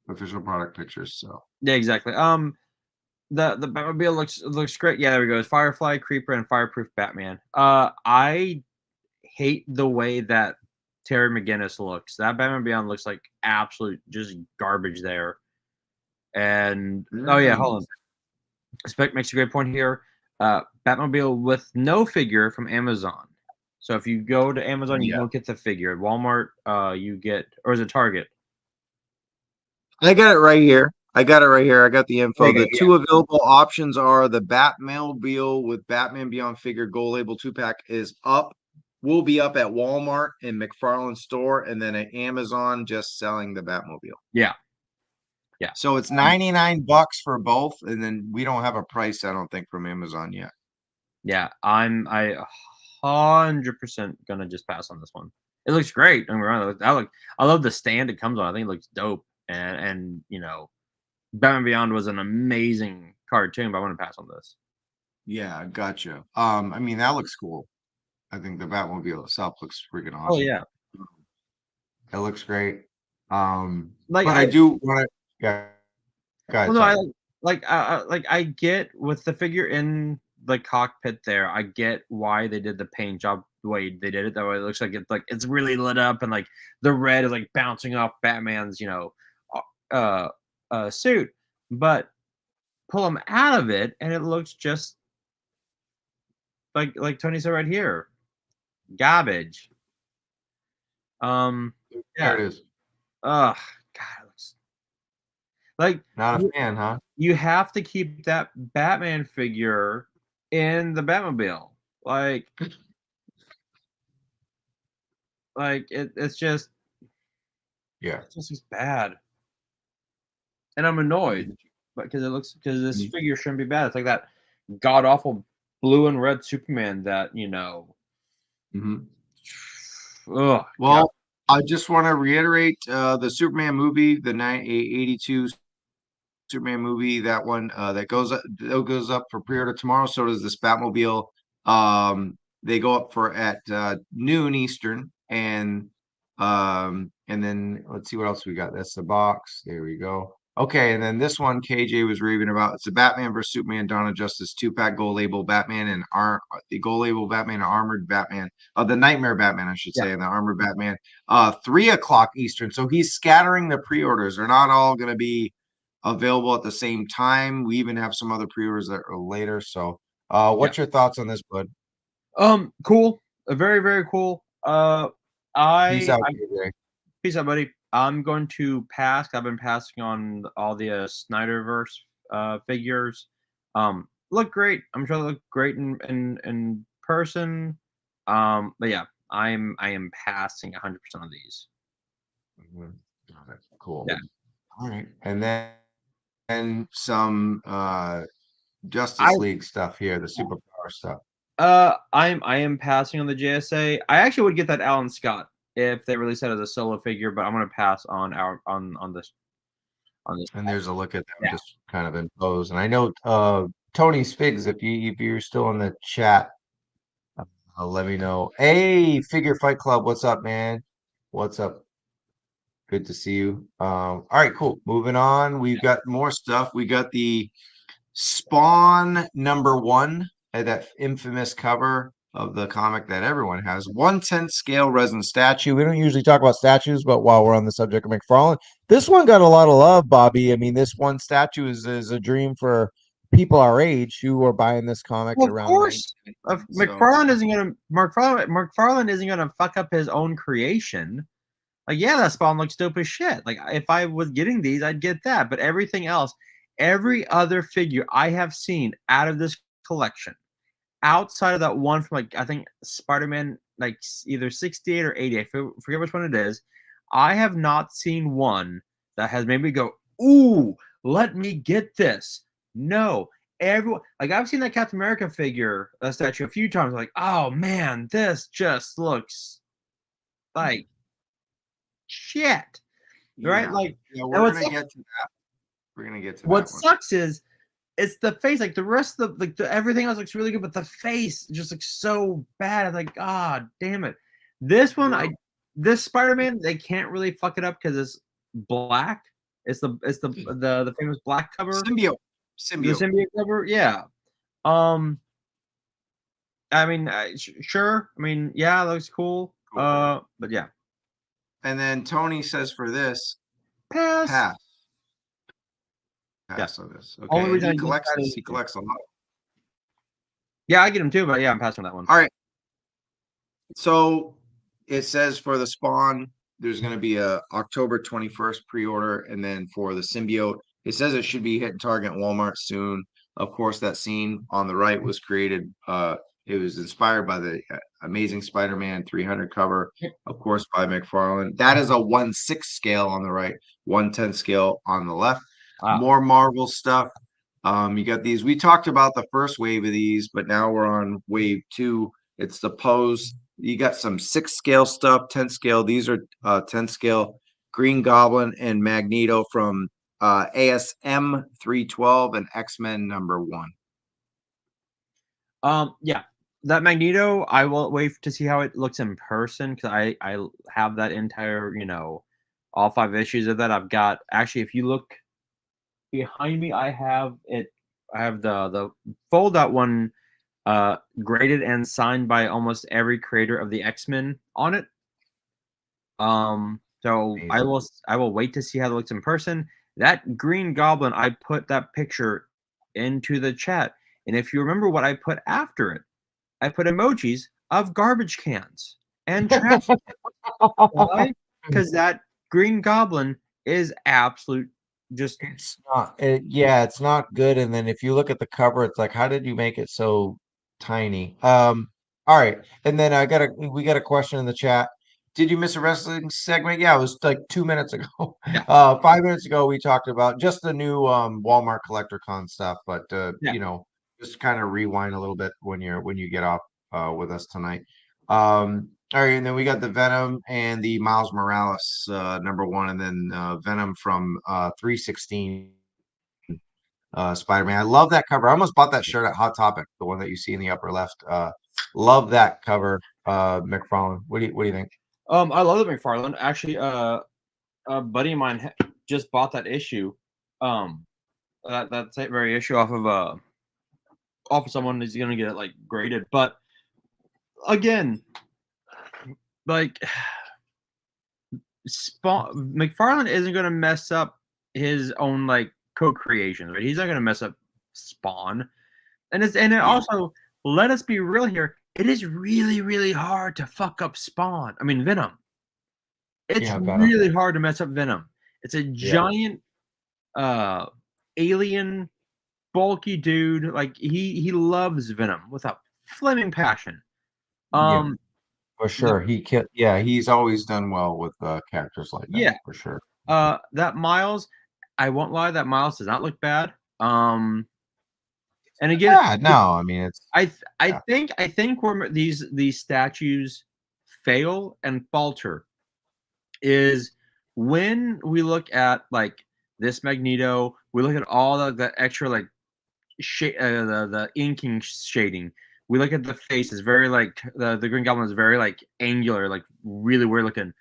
official product pictures. So yeah, exactly. The Batmobile looks great. Yeah, there we go. Firefly, Creeper, and Fireproof Batman. I hate the way that Terry McGinnis looks. That Batman Beyond looks like absolute just garbage there. And oh yeah, hold on. Spec makes a great point here. Batmobile with no figure from Amazon. So if you go to Amazon, you don't get the figure. At Walmart, you get, or is it Target? I got it right here. I got the info. The two available options are the Batmobile with Batman Beyond figure Gold Label 2-pack will be up at Walmart and McFarlane store, and then at Amazon just selling the Batmobile. Yeah. So it's $99 for both, and then we don't have a price, I don't think, from Amazon yet. Yeah, I 100% gonna just pass on this one. It looks great. Don't get me wrong. I love the stand it comes on. I think it looks dope, and you know, Batman Beyond was an amazing cartoon, but I want to pass on this. Yeah, gotcha. I mean, that looks cool. I think the Batmobile itself looks freaking awesome. Oh yeah, it looks great. But I do want to. Yeah. Well, no, I get with the figure in the cockpit there. I get why they did the paint job the way they did it. That way, it looks like it's really lit up, and like the red is like bouncing off Batman's suit. But pull them out of it, and it looks just like Tony said right here, garbage. There it is. God, it looks like not a fan, huh? You have to keep that Batman figure in the Batmobile. Like it's just it's just bad. And I'm annoyed because this figure shouldn't be bad. It's like that god awful blue and red Superman that Well, God. I just want to reiterate the Superman movie, the 1982 Superman movie, that one that goes up for pre-order tomorrow. So does this Batmobile. They go up at noon Eastern, and then let's see what else we got. That's the box. There we go. Okay, and then this one KJ was raving about. It's the Batman vs Superman Dawn of Justice 2-pack Gold Label Batman and the Gold Label Batman and Armored Batman, the Nightmare Batman, I should say, and the Armored Batman. 3 o'clock Eastern. So he's scattering the pre-orders. They're not all going to be available at the same time. We even have some other pre-orders that are later. So, what's your thoughts on this, bud? Cool. Very, very cool. Peace out, peace out, buddy. I'm going to pass. I've been passing on all the Snyderverse figures. Look great. I'm sure they look great in person. But yeah, I am passing 100% on these. Got it. Cool. Yeah. All right, and then some Justice League stuff here, the superpower stuff. I am passing on the JSA. I actually would get that Alan Scott if they release that as a solo figure, but I'm gonna pass on this. And there's a look at them just kind of imposed. And I know Tony Spigs, if you're still in the chat, let me know. Hey, Figure Fight Club, what's up, man? What's up? Good to see you. All right, cool. Moving on. We've got more stuff. We got the Spawn #1, that infamous cover of the comic that everyone has. 1/10 scale resin statue. We don't usually talk about statues, but while we're on the subject of McFarlane, This one got a lot of love, Bobby. I mean, this one statue is a dream for people our age who are buying this comic Well, of around course, 19. McFarlane isn't gonna McFarlane isn't gonna fuck up his own creation. Like, yeah, that Spawn looks dope as shit. Like, if I was getting these, I'd get that. But everything else, every other figure I have seen out of this collection, outside of that one from, like, I think Spider-Man, like either 68 or 80, I forget which one it is, I have not seen one that has made me go, ooh, let me get this. No. Everyone, like, I've seen that Captain America figure, statue a few times, like, oh man, this just looks like shit. Right? Yeah. Like, Yeah, and we're gonna get to that. We're gonna get to what that one. sucks is it's the face. Like, the rest of the everything else looks really good, but the face just looks so bad. I'm like, god damn it. This one, this Spider-Man, they can't really fuck it up because it's black. It's the famous black cover. Symbiote. The symbiote cover, yeah. I mean, sure. I mean, yeah, it looks cool. But yeah. And then Tony says for this, Pass. Pass on this. Okay. Only reason He collects this. He collects a lot. Yeah, I get him too, but yeah, I'm passing on that one. All right. So it says for the Spawn, there's going to be a October 21st pre-order, and then for the symbiote, it says it should be hitting Target and Walmart soon. Of course, that scene on the right was created. It was inspired by the Amazing Spider-Man 300 cover, of course, by McFarlane. That is a 1/6 scale on the right, 1/10 scale on the left. Wow. More Marvel stuff. You got these. We talked about the first wave of these, but now we're on wave 2. It's the Pose. You got some 6 scale stuff, 10 scale. These are 10 scale. Green Goblin and Magneto from ASM 312 and X-Men #1. Yeah, that Magneto, I will wait to see how it looks in person, because I have that entire, all 5 issues of that. I've got, actually, if you look behind me, I have the fold out one, graded and signed by almost every creator of the X-Men on it. So I will wait to see how it looks in person. That Green Goblin, I put that picture into the chat, and if you remember what I put after it, I put emojis of garbage cans and trash. Why? Because that Green Goblin is absolute. Just it's not. It's not good. And then if you look at the cover, it's like, how did you make it so tiny? All right. And then we got a question in the chat. Did you miss a wrestling segment? Yeah, it was like 2 minutes ago. Yeah. 5 minutes ago, we talked about just the new Walmart CollectorCon stuff. But just kind of rewind a little bit when you get off with us tonight. All right, and then we got the Venom and the Miles Morales #1, and then Venom from 316 Spider-Man. I love that cover. I almost bought that shirt at Hot Topic, the one that you see in the upper left. Love that cover, McFarlane. What do you think? I love the McFarlane. Actually, a buddy of mine just bought that issue. That very issue off of someone who's gonna get it like graded. But again, like, McFarlane isn't gonna mess up his own like co-creations, right? He's not gonna mess up Spawn, and also, let us be real here. It is really, really hard to fuck up Spawn. I mean, Venom. It's really hard to mess up Venom. It's a giant, alien, bulky dude. Like, he loves Venom with a flaming passion. For sure. He's always done well with characters like that. Yeah, for sure. That Miles, I won't lie, that Miles does not look bad. And again, I mean, it's I think where these statues fail and falter is when we look at like this Magneto, we look at all the extra like the inking shading. We look at the face, is very like the Green Goblin is very like angular, like really weird looking.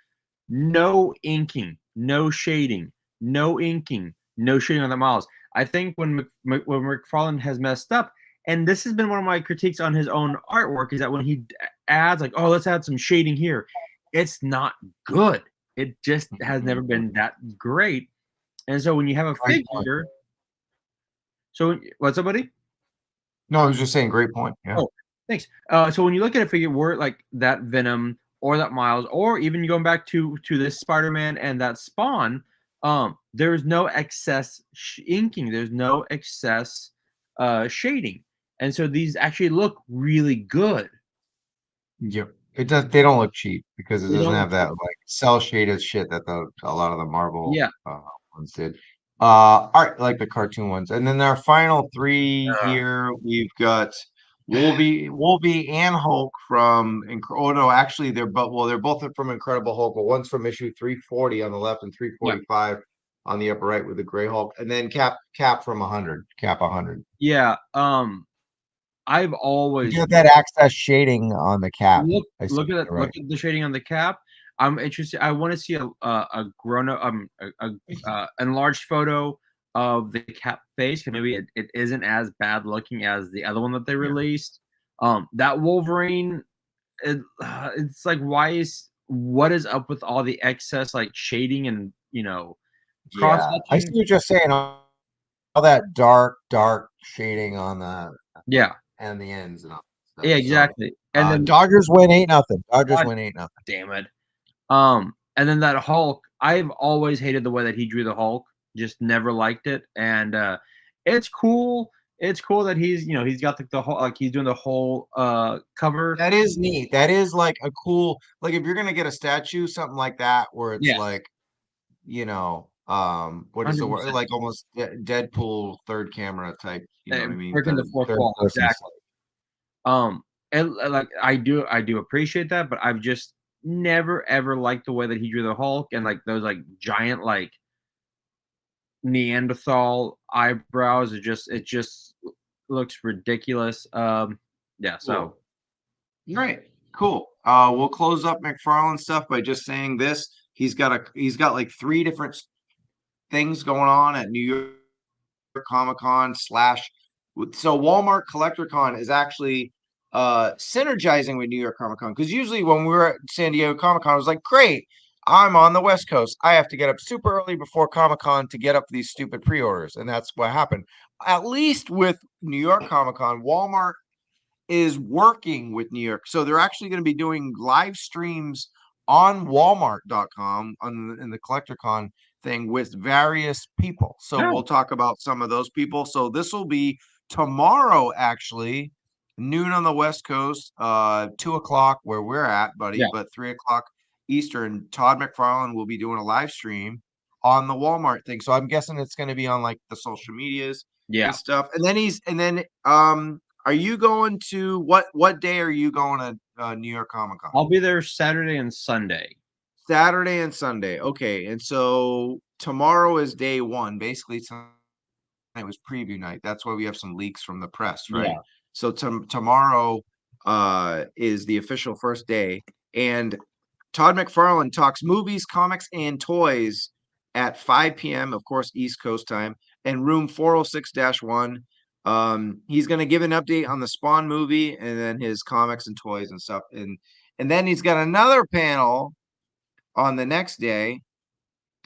No inking, no shading, no inking, no shading on the Miles. I think when McFarlane has messed up, and this has been one of my critiques on his own artwork, is that when he adds like, oh, let's add some shading here, it's not good. It just has never been that great. And so when you have a figure, so what's up, buddy? No, I was just saying, great point. Yeah. Oh, thanks. So when you look at a figure where like that Venom or that Miles, or even going back to this Spider-Man and that Spawn, there's no excess inking. There's no excess shading, and so these actually look really good. Yep. It does. They don't look cheap because it They doesn't don't have look that cheap. like cell shaded shit that a lot of the Marvel Yeah. ones did. Art like the cartoon ones. And then our final three here, we've got Wolvie and Hulk from oh no, actually they're both from Incredible Hulk, but one's from issue 340 on the left and 345 on the upper right with the Gray Hulk, and then Cap from 100, Cap 100. Yeah. I've always You got that access shading on the cap. look at Right. look at the shading on the cap. I'm interested. I want to see a grown up enlarged photo of the Cap face, because maybe it isn't as bad looking as the other one that they released. That Wolverine, it's like, what is up with all the excess like shading and cross Yeah, I see hatching? what you're saying. All that dark shading on the and the ends and all that stuff. Yeah, exactly. And then Dodgers win 8-0. Dodgers win 8-0. damn it. And then that Hulk, I've always hated the way that he drew the Hulk. Just never liked it. And it's cool. It's cool that he's got the whole, like, he's doing the whole cover. That is neat. That is like a cool, like if you're gonna get a statue, something like that, where it's like, what is the word? 100%. Like almost Deadpool third camera type. You know what I mean? Breaking the fourth Third wall. person. Exactly. And like I do appreciate that, but I've just never ever liked the way that he drew the Hulk and like those like giant like Neanderthal eyebrows. It just looks ridiculous. Yeah. So Right. Cool. We'll close up McFarlane stuff by just saying this. He's got like 3 different things going on at New York Comic-Con / so Walmart Collector Con is actually synergizing with New York Comic-Con, because usually when we were at San Diego Comic-Con, I was like, great, I'm on the West Coast. I have to get up super early before Comic-Con to get up these stupid pre-orders. And that's what happened. At least with New York Comic-Con, Walmart is working with New York. So they're actually going to be doing live streams on Walmart.com in the CollectorCon thing with various people. So we'll talk about some of those people. So this will be tomorrow, actually, noon on the West Coast, 2:00 where we're at, buddy, but 3:00 Eastern. Todd McFarlane will be doing a live stream on the Walmart thing. So I'm guessing it's going to be on like the social medias and stuff. And then are you going to what day are you going to New York Comic-Con? I'll be there Saturday and Sunday. Saturday and Sunday. Okay. And so tomorrow is day 1. Basically, it was preview night. That's why we have some leaks from the press, right? Yeah. So tomorrow is the official first day. And Todd McFarlane talks movies, comics, and toys at 5 p.m., of course, East Coast time, and room 406-1. He's going to give an update on the Spawn movie and then his comics and toys and stuff. And then he's got another panel on the next day.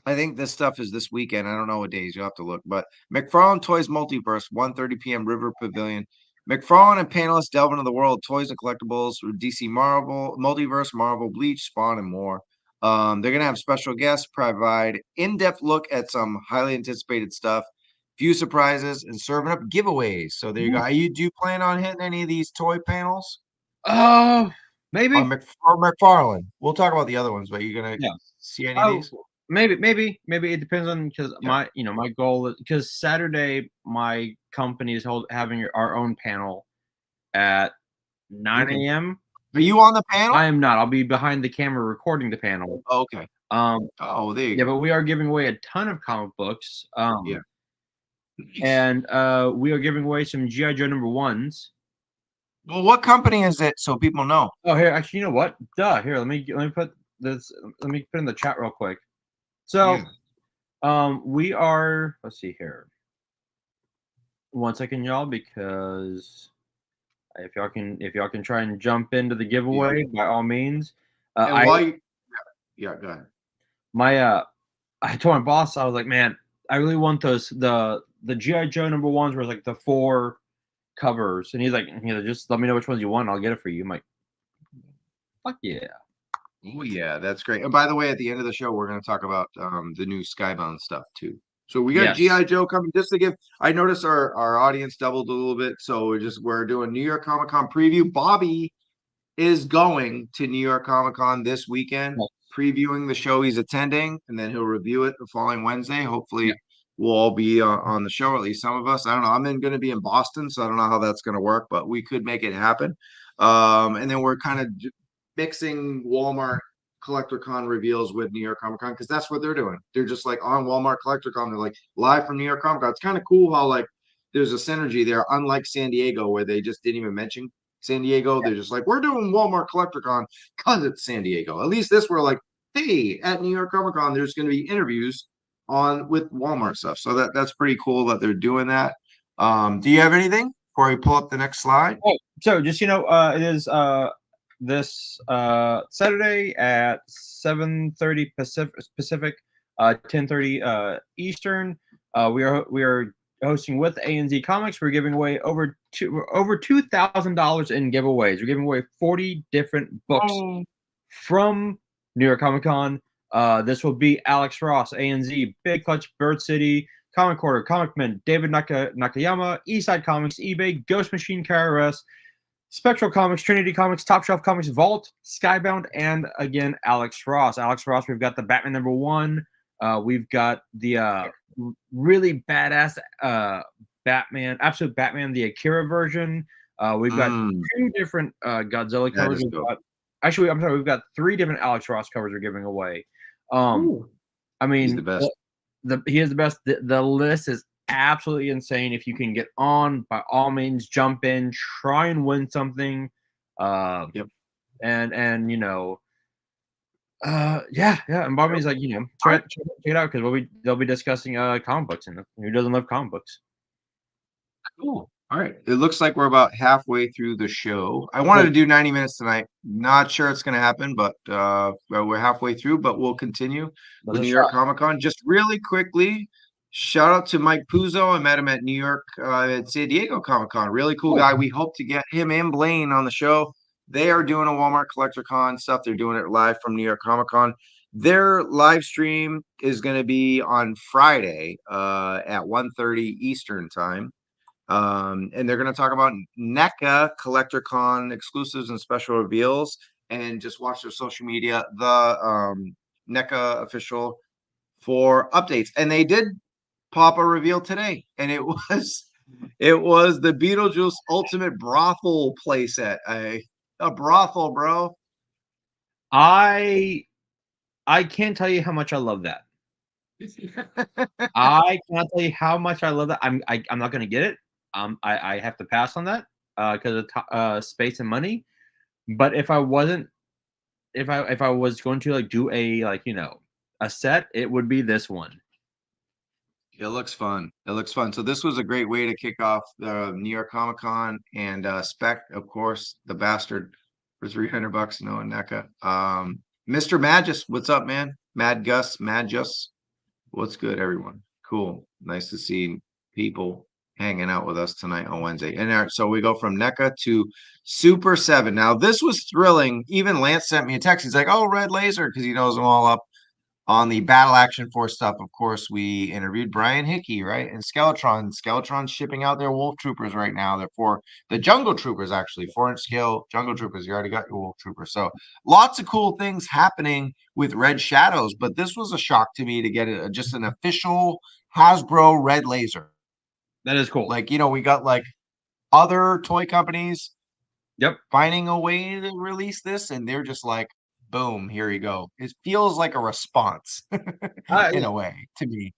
I think this stuff is this weekend. I don't know what days. You'll have to look. But McFarlane Toys Multiverse, 1:30 p.m. River Pavilion. McFarlane and panelists delve into the world of toys and collectibles, DC Marvel, Multiverse, Marvel, Bleach, Spawn, and more. They're going to have special guests, provide in-depth look at some highly anticipated stuff, few surprises, and serving up giveaways. So there you go. Do you plan on hitting any of these toy panels? Maybe. McFarlane. We'll talk about the other ones, but you're going to see any of these? Maybe it depends on, because my goal is, because Saturday my company is having our own panel at 9 a.m. Are you on the panel? I am not. I'll be behind the camera recording the panel. Okay. There you go. But we are giving away a ton of comic books. And we are giving away some G.I. Joe #1s. Well, what company is it, so people know? Oh, here, actually, you know what? Here, let me put this. Let me put in the chat real quick. So, we are. Let's see here. 1 second, y'all, because if y'all can try and jump into the giveaway, by all means. Go ahead. I told my boss, I was like, man, I really want those the G.I. Joe #1s where it's like the 4 covers, and he's like, just let me know which ones you want, and I'll get it for you. I'm like, fuck yeah. Oh yeah, that's great. And by the way, at the end of the show, we're going to talk about the new Skybound stuff too. So we got Yes. G.I. Joe coming. Just to give, I noticed our audience doubled a little bit, so we're doing New York Comic Con preview. Bobby is going to New York Comic Con this weekend, Yes. previewing the show he's attending, and then he'll review it the following Wednesday. Hopefully, we'll all be on the show, at least some of us. I don't know. I'm going to be in Boston, so I don't know how that's going to work, but we could make it happen. And then we're kind of mixing Walmart Collector Con reveals with New York Comic Con because that's what they're doing. They're just like on Walmart Collector Con. They're like live from New York Comic Con. It's kind of cool how like there's a synergy there, unlike San Diego where they just didn't even mention San Diego. They're just like, we're doing Walmart Collector Con because it's San Diego. At least this we're like, hey, at New York Comic Con, there's going to be interviews with Walmart stuff. So that's pretty cool that they're doing that. Do you have anything before we pull up the next slide? Oh, so just it is this Saturday at 7:30 Pacific, 10:30 Eastern. We are hosting with A&Z Comics. We're giving away over $2,000 in giveaways. We're giving away 40 different books from New York Comic Con. This will be Alex Ross, A&Z, Big Clutch, Bird City, Comic Quarter, Comic Man, David Nakayama, Eastside Comics, eBay, Ghost Machine, KRS, Spectral Comics, Trinity Comics, Top Shelf Comics, Vault, Skybound, and again Alex Ross. Alex Ross, we've got the Batman #1. We've got the really badass Batman, Absolute Batman, the Akira version. We've got 2 different Godzilla covers. Actually, I'm sorry, we've got 3 different Alex Ross covers we're giving away. I mean, he's the best. He is the best. The list is absolutely insane. If you can get on, by all means, jump in, try and win something. Yep. And and Bobby's like, check it out because they'll be discussing comic books, and who doesn't love comic books? Cool. All right. It looks like we're about halfway through the show. I wanted to do 90 minutes tonight. Not sure it's going to happen, but we're halfway through, but we'll continue with New York Comic Con. Just really quickly, shout out to Mike Puzo. I met him at New York at San Diego Comic Con. Really cool guy. We hope to get him and Blaine on the show. They are doing a Walmart Collector Con stuff. They're doing it live from New York Comic Con. Their live stream is going to be on Friday at 1:30 Eastern time. And they're going to talk about NECA Collector Con exclusives and special reveals, and just watch their social media, the NECA official, for updates. And they did pop a reveal today, and it was the Beetlejuice Ultimate Brothel playset, a brothel, bro. I can't tell you how much I love that. I cannot tell you how much I love that. I'm not going to get it. I have to pass on that because of space and money. But if I was going to do a set, it would be this one. It looks fun. So this was a great way to kick off the New York Comic Con, and Spec, of course, the bastard, for $300. No, NECA. Mr. Magus, what's up, man? Magus, what's good, everyone? Cool. Nice to see people hanging out with us tonight on Wednesday. And so we go from NECA to Super 7. Now, this was thrilling. Even Lance sent me a text. He's like, oh, Red Laser, because he knows them all up on the Battle Action Force stuff. Of course, we interviewed Brian Hickey, right? And Skeletron. Skeletron's shipping out their Wolf Troopers right now. They're for the Jungle Troopers, actually. 4-inch scale Jungle Troopers. You already got your Wolf Troopers. So lots of cool things happening with Red Shadows. But this was a shock to me to get just an official Hasbro Red Laser. That is cool. We got other toy companies finding a way to release this, and they're just like, boom, here you go. It feels like a response in a way to me.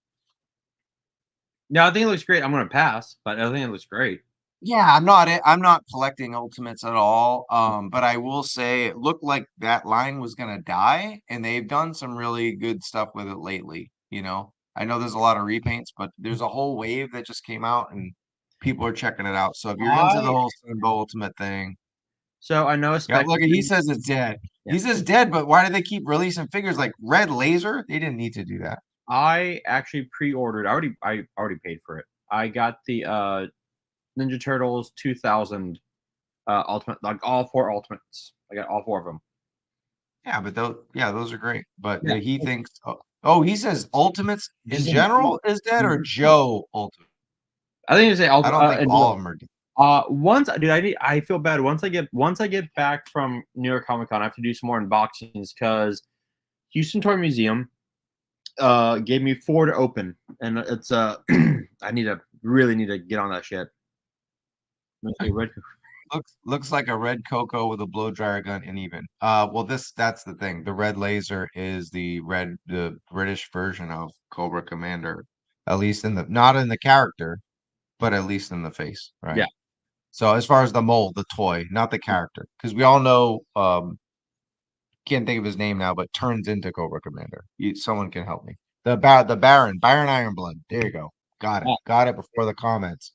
Yeah, I think it looks great. I'm going to pass, but I think it looks great. Yeah, I'm not collecting Ultimates at all. But I will say it looked like that line was going to die, and they've done some really good stuff with it lately. I know there's a lot of repaints, but there's a whole wave that just came out, and people are checking it out. So if you're into the whole Sunbow Ultimate thing. So I know look, he says it's dead. He's just dead, but why do they keep releasing figures like Red Laser? They didn't need to do that. I actually pre-ordered. I already paid for it. I got the Ninja Turtles 2000 Ultimate, like all 4 Ultimates. I got all 4 of them. Yeah, but those are great. But he thinks, he says Ultimates in general is dead, or Joe Ultimate. I think you say Ultimate. I don't think all of them are dead. I feel bad. Once I get back from New York Comic Con, I have to do some more unboxings because Houston Toy Museum gave me 4 to open, and it's I really need to get on that shit. Looks like a red Coco with a blow dryer gun, and even that's the thing. The Red Laser is the British version of Cobra Commander, at least not in the character, but at least in the face, right? Yeah. So as far as the mold, the toy, not the character, because we all know, can't think of his name now, but turns into Cobra Commander. Someone can help me. The Baron Ironblood. There you go. Got it before the comments.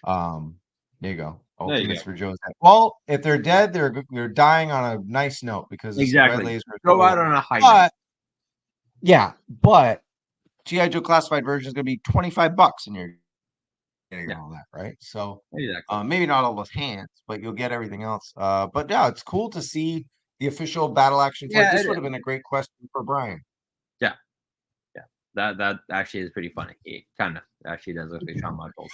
There you go. Ultimates for Joe's head. Well, if they're dead, they're dying on a nice note because exactly. Red Laser go out on a high note. Yeah, but G.I. Joe Classified version is going to be $25, and you're getting all that, right? So maybe not all those hands, but you'll get everything else. But yeah, it's cool to see the official battle action toy. This would have been a great question for Brian. Yeah. That actually is pretty funny. He kind of actually does look like Shawn Michaels.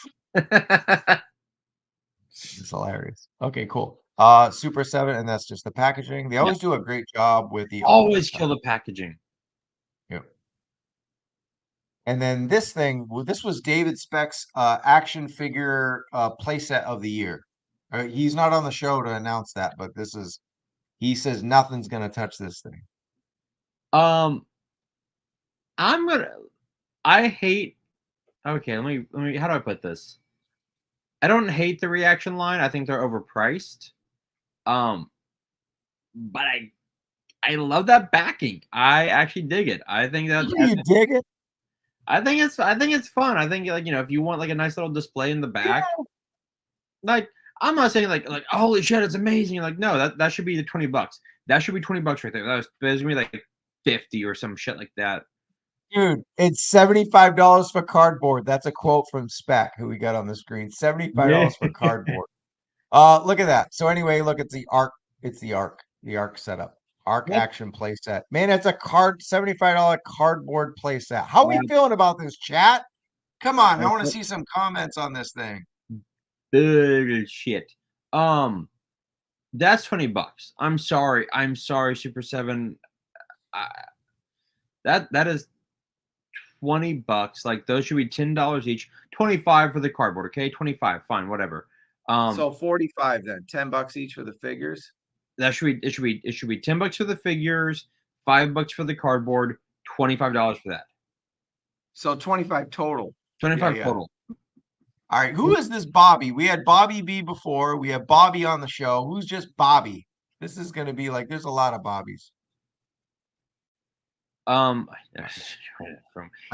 It's hilarious. Okay, cool. Super 7, and that's just the packaging. They always do a great job with the always kill the packaging. Yep. And then this was David Speck's action figure playset of the year. He's not on the show to announce that, but he says nothing's gonna touch this thing. I hate. Okay, let me. How do I put this? I don't hate the reaction line. I think they're overpriced. But I love that backing. I actually dig it. I think that you dig it. I think it's fun. I think, like, if you want like a nice little display in the back, like, I'm not saying like holy shit, it's amazing. Like, no, that should be the $20. That should be $20 right there. That's gonna be like 50 or some shit like that. Dude, it's $75 for cardboard. That's a quote from Speck, who we got on the screen. $75 for cardboard. Look at that. So anyway, look at the arc. It's the arc setup. Arc action playset. Man, it's a $75 cardboard playset. How are we feeling about this, chat? Come on, I want to see some comments on this thing. Big shit. That's $20. I'm sorry, Super 7. That is $20. Like, those should be $10 each. 25 for the cardboard. Okay, 25. Fine, whatever. So 45 then. $10 each for the figures. It should be $10 for the figures, $5 for the cardboard, $25 for that. So 25 total. 25 total. All right, who is this Bobby? We had Bobby B before. We have Bobby on the show. Who's just Bobby? This is going to be like, there's a lot of Bobbies. I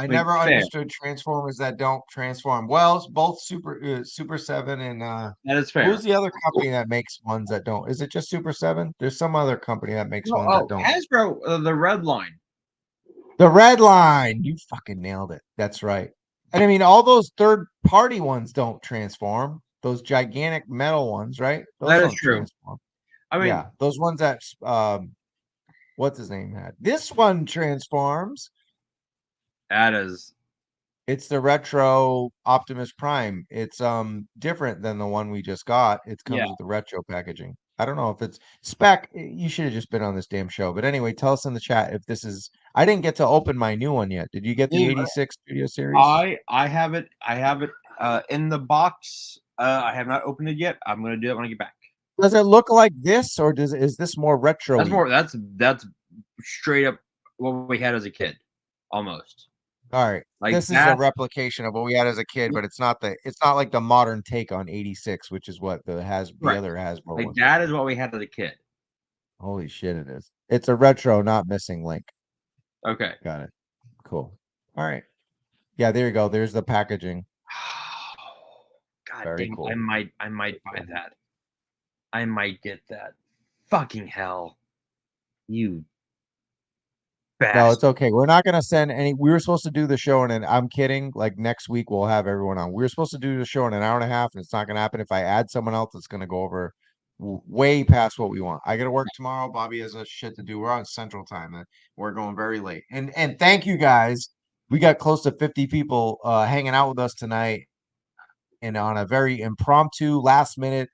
never understood Transformers that don't transform. Well, it's both Super 7 and that is fair. Who's the other company that makes ones that don't? Is it just Super 7? There's some other company that makes ones that don't. Hasbro, the Red Line. The Red Line. You fucking nailed it. That's right. And I mean, all those third-party ones don't transform. Those gigantic metal ones, right? Those that is true. Transform. I mean, yeah, those ones that what's his name had. This one transforms. It's the retro Optimus Prime. It's different than the one we just got. It comes with the retro packaging. I don't know if it's Spec. You should have just been on this damn show. But anyway, tell us in the chat if this is. I didn't get to open my new one yet. Did you get the 86 Studio Series? I have it. I have it in the box. I have not opened it yet. I'm gonna do it when I get back. Does it look like this, or is this more retro? That's straight up what we had as a kid, almost. All right, like this is a replication of what we had as a kid, but it's not like the modern take on 86, which is what the other Hasbro. Like, that is what we had as a kid. Holy shit, it is. It's a retro, not missing link. Okay, got it. Cool. All right. Yeah, there you go. There's the packaging. God damn, cool. I might buy that. I might get that. Fucking hell. You No, bastard. it's okay. We're not gonna send any. We were supposed to do the show and I'm kidding. Like next week we'll have everyone on. We were supposed to do the show in an hour and a half, and it's not gonna happen. If I add someone else, it's gonna go over way past what we want. I gotta work tomorrow. Bobby has a shit to do. We're on Central Time, and we're going very late. And thank you guys. We got close to 50 people hanging out with us tonight, and on a very impromptu, last minute,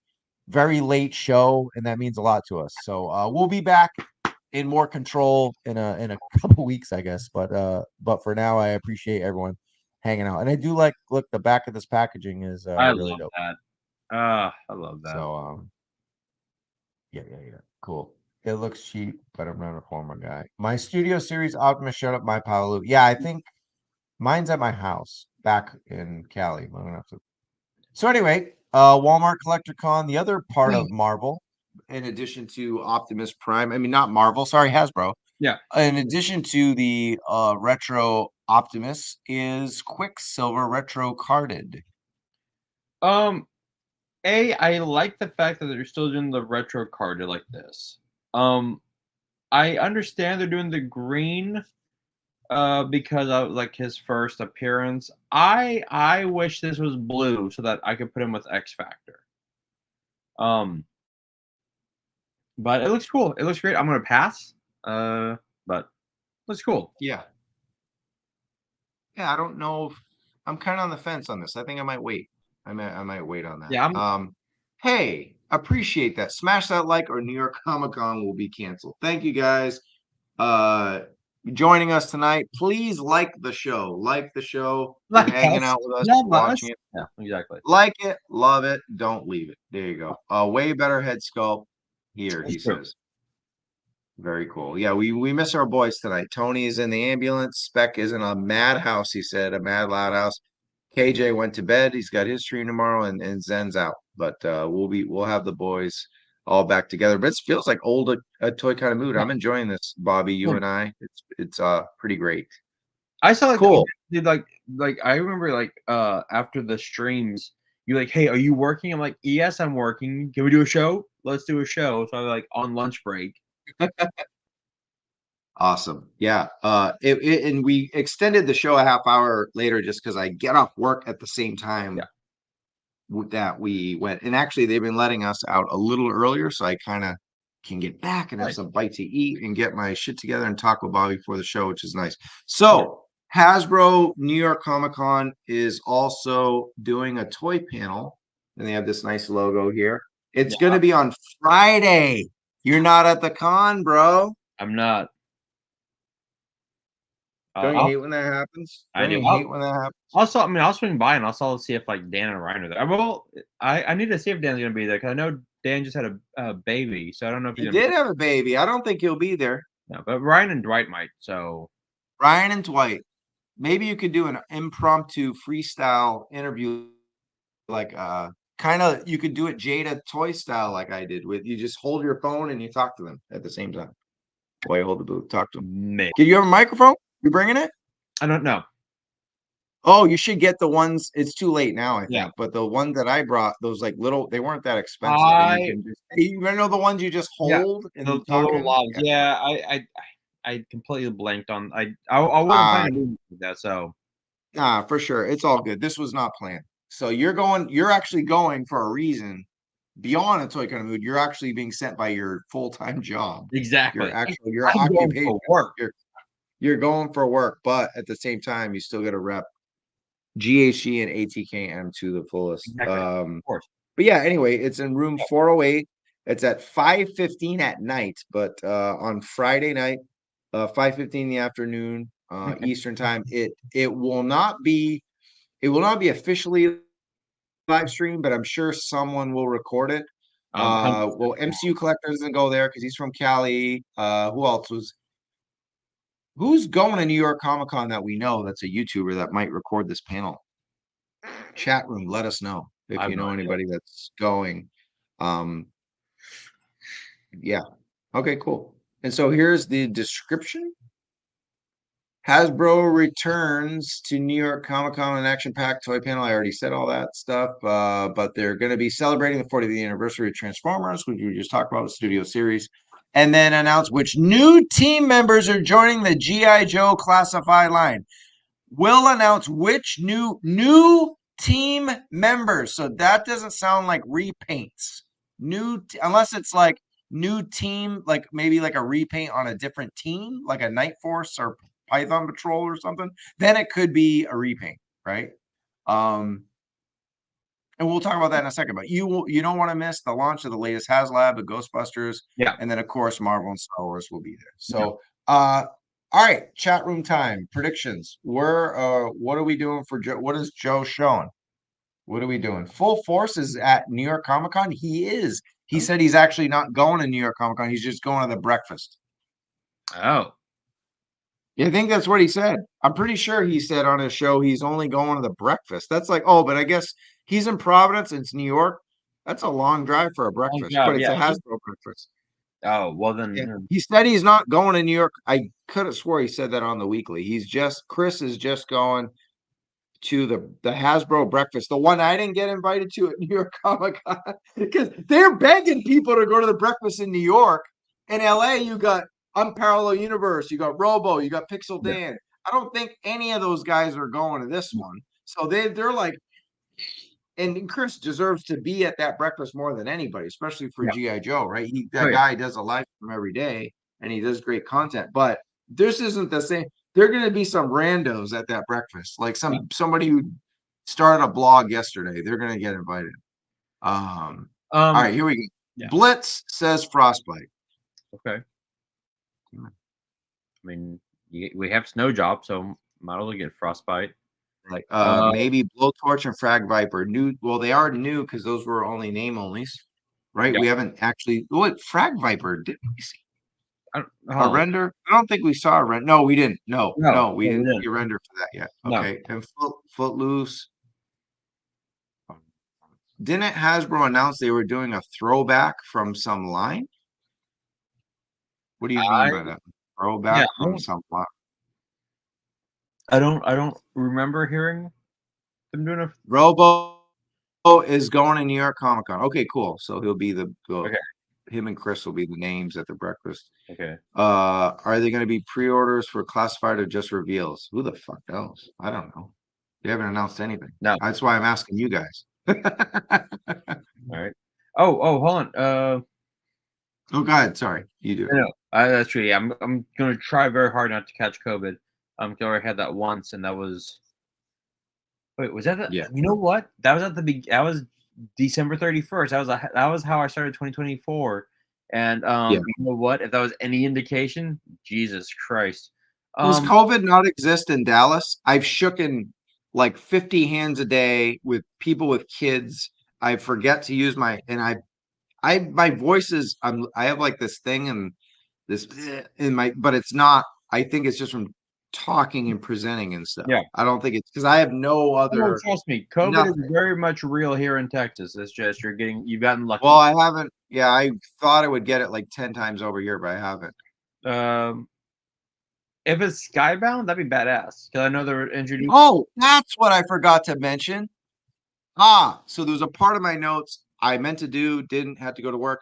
very late show, and that means a lot to us. So we'll be back in more control in a couple weeks, I guess. But for now, I appreciate everyone hanging out, and I do like look the back of this packaging is I really love dope. that. I love that. So yeah, cool. It looks cheap, but I'm not a former guy. My Studio Series Optimus showed up my Palu. Yeah, I think mine's at my house back in Cali. I'm gonna have to. So anyway, Walmart Collector Con, the other part of Marvel, in addition to Optimus Prime. I mean, not Marvel. Sorry, Hasbro. Yeah. In addition to the retro Optimus, is Quicksilver retro carded. I like the fact that they're still doing the retro carded like this. I understand they're doing the green because of like his first appearance. I wish this was blue so that I could put him with X Factor. But it looks cool. It looks great. I'm gonna pass. But it looks cool. Yeah. Yeah, I don't know. I'm kind of on the fence on this. I think I might wait. I might wait on that. Yeah. Hey, appreciate that. Smash that like or New York Comic Con will be canceled. Thank you guys. Joining us tonight. Please like the show. Like the show. You're hanging out with us, watching it. Yeah, exactly. Like it, love it, don't leave it. There you go. Way better head sculpt here, he says. Very cool. Yeah, we miss our boys tonight. Tony is in the ambulance. Spec is in a madhouse, he said, a mad loud house. KJ went to bed. He's got his stream tomorrow, and Zen's out. But we'll have the boys all back together. But it feels like old a toy kind of mood. I'm enjoying this, Bobby. You and I. It's pretty great. I saw like cool. Dude, like I remember like after the streams, you're like, hey, are you working? I'm like, yes, I'm working. Can we do a show? Let's do a show. So I'm like on lunch break. Awesome. Yeah. And we extended the show a half hour later just because I get off work at the same time that we went. And actually, they've been letting us out a little earlier, so I kind of can get back and have some bite to eat and get my shit together and talk with Bobby before the show, which is nice. So Hasbro New York Comic Con is also doing a toy panel, and they have this nice logo here. It's going to be on Friday. You're not at the con, bro. I'm not. Don't you hate when that happens? I do. Hate when that happens? Also, I mean, I'll swing by and I'll see if like Dan and Ryan are there. I need to see if Dan's gonna be there because I know Dan just had a baby, so I don't know if he did have a baby. I don't think he'll be there. No, but Ryan and Dwight might. So Ryan and Dwight, maybe you could do an impromptu freestyle interview, like kind of you could do it Jada toy style, like I did. With you just hold your phone and you talk to them at the same time. Boy, hold the booth, talk to them. Maybe. Do you have a microphone? You bringing it? I don't know. Oh, you should get the ones. It's too late now, I think. But the one that I brought, those like little, they weren't that expensive. You know the ones you just hold and the little logs. Yeah, I completely blanked on. I wasn't planning to do that. So for sure, it's all good. This was not planned. So you're actually going for a reason beyond a toy kind of mood. You're actually being sent by your full-time job. Exactly. Your occupation. You're going for work, but at the same time, you still got to rep GHG and ATKM to the fullest. Exactly. Of course. But yeah, anyway, it's in room 408. It's at 5:15 at night, but on Friday night, 5:15 in the afternoon, Eastern time. It will not be officially live stream, but I'm sure someone will record it. Well, MCU Collector doesn't go there because he's from Cali. Who's going to New York Comic Con that we know that's a YouTuber that might record this panel? Chat room, let us know if you know anybody that's going. Yeah. Okay, cool. And so here's the description. Hasbro returns to New York Comic Con and action-packed toy panel. I already said all that stuff, but they're going to be celebrating the 40th anniversary of Transformers, which we just talked about, the studio series. and then announce which new team members are joining the G.I. Joe classified line. Will announce which new team members. So that doesn't sound like repaints. Unless it's like new team, like maybe like a repaint on a different team, like a Night Force or Python Patrol or something. Then it could be a repaint, right? And we'll talk about that in a second. But you don't want to miss the launch of the latest HasLab, the Ghostbusters, and then of course Marvel and Star Wars will be there. So, all right, chat room time predictions. What are we doing for Joe? What is Joe showing? What are we doing? Full Force is at New York Comic Con. He is. He said he's actually not going to New York Comic Con. He's just going to the breakfast. Oh. Yeah, I think that's what he said. I'm pretty sure he said on his show he's only going to the breakfast. That's like, oh, but I guess he's in Providence. It's New York. That's a long drive for a breakfast, but it's a Hasbro breakfast. Oh, well then. Yeah. He said he's not going to New York. I could have swore he said that on the weekly. Chris is just going to the Hasbro breakfast, the one I didn't get invited to at New York Comic Con, because they're begging people to go to the breakfast in New York. In LA, you got Unparalleled Universe, you got Robo, you got Pixel Dan. I don't think any of those guys are going to this one. So they're like, and Chris deserves to be at that breakfast more than anybody, especially for G.I. Joe, right? Guy does a live stream every day and he does great content, but this isn't the same. They're going to be some randos at that breakfast, like somebody who started a blog yesterday. They're going to get invited. All right, here we go. Yeah. Blitz says Frostbite. Okay. I mean, we have Snow Job, so might as well get Frostbite. Like maybe Blowtorch and Frag Viper. Well, they are new because those were only name onlys, right? Yeah. We haven't actually. What Frag Viper did we see? A render? I don't think we saw a render. No, we didn't. No, we didn't see a render for that yet. Okay, no. And Footloose. Didn't Hasbro announce they were doing a throwback from some line? What do you mean by that? Throwback from some line? I don't remember hearing them doing a. Robo is going to New York Comic Con. Okay, cool. So he'll be him and Chris will be the names at the breakfast. Okay. Are they going to be pre-orders for classified or just reveals? Who the fuck knows? I don't know. They haven't announced anything. No. That's why I'm asking you guys. All right. Oh, hold on. Oh, go ahead. Sorry, you do. No, that's true. Yeah, I'm gonna try very hard not to catch COVID. I already had that once, and that was. Wait, was that? You know what? That was at the that was December 31st. That was how I started 2024. And you know what? If that was any indication, Jesus Christ. Does COVID not exist in Dallas? I've shooken like 50 hands a day with people with kids. I forget to use my voice is I have like this thing and this in my, but it's not. I think it's just from talking and presenting and stuff. Yeah, I don't think it's because I have no other. No, trust me, COVID is very much real here in Texas. It's just you've gotten lucky. Well, I haven't. Yeah, I thought I would get it like 10 times over here, but I haven't. If it's Skybound, that'd be badass because I know they're introducing. Oh, that's what I forgot to mention. So there was a part of my notes I meant to do, didn't have to go to work.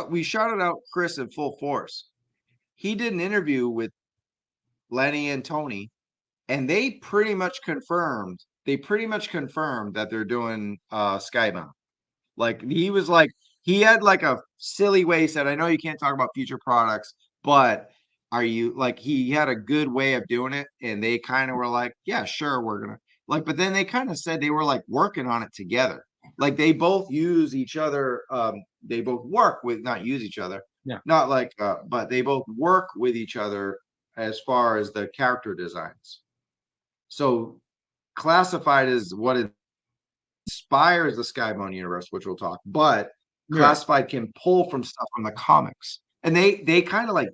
We shouted out Chris in Full Force. He did an interview with Lenny and Tony, and they pretty much confirmed that they're doing Skybound. Like he had like a silly way, he said, I know you can't talk about future products, but are you like, he had a good way of doing it, and they kind of were like, yeah, sure, we're gonna like, but then they kind of said they were like working on it together. Like they both use each other, they both work with, not use each other, not like but they both work with each other as far as the character designs. So Classified is what inspires the Skybound universe, which we'll talk, but Classified can pull from stuff from the comics. And they kind of like,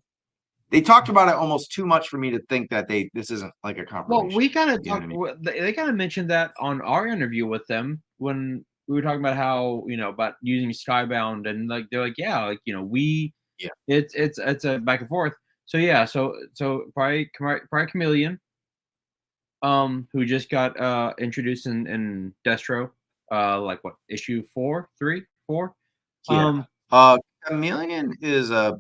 they talked about it almost too much for me to think that this isn't like a confirmation. Well, we kind of talked, they kind of mentioned that on our interview with them when we were talking about how, about using Skybound, and like, they're like, yeah, like, it's a back and forth. So yeah, so probably Chameleon, who just got introduced in Destro, like what, issue 4, 3, 4? Chameleon is I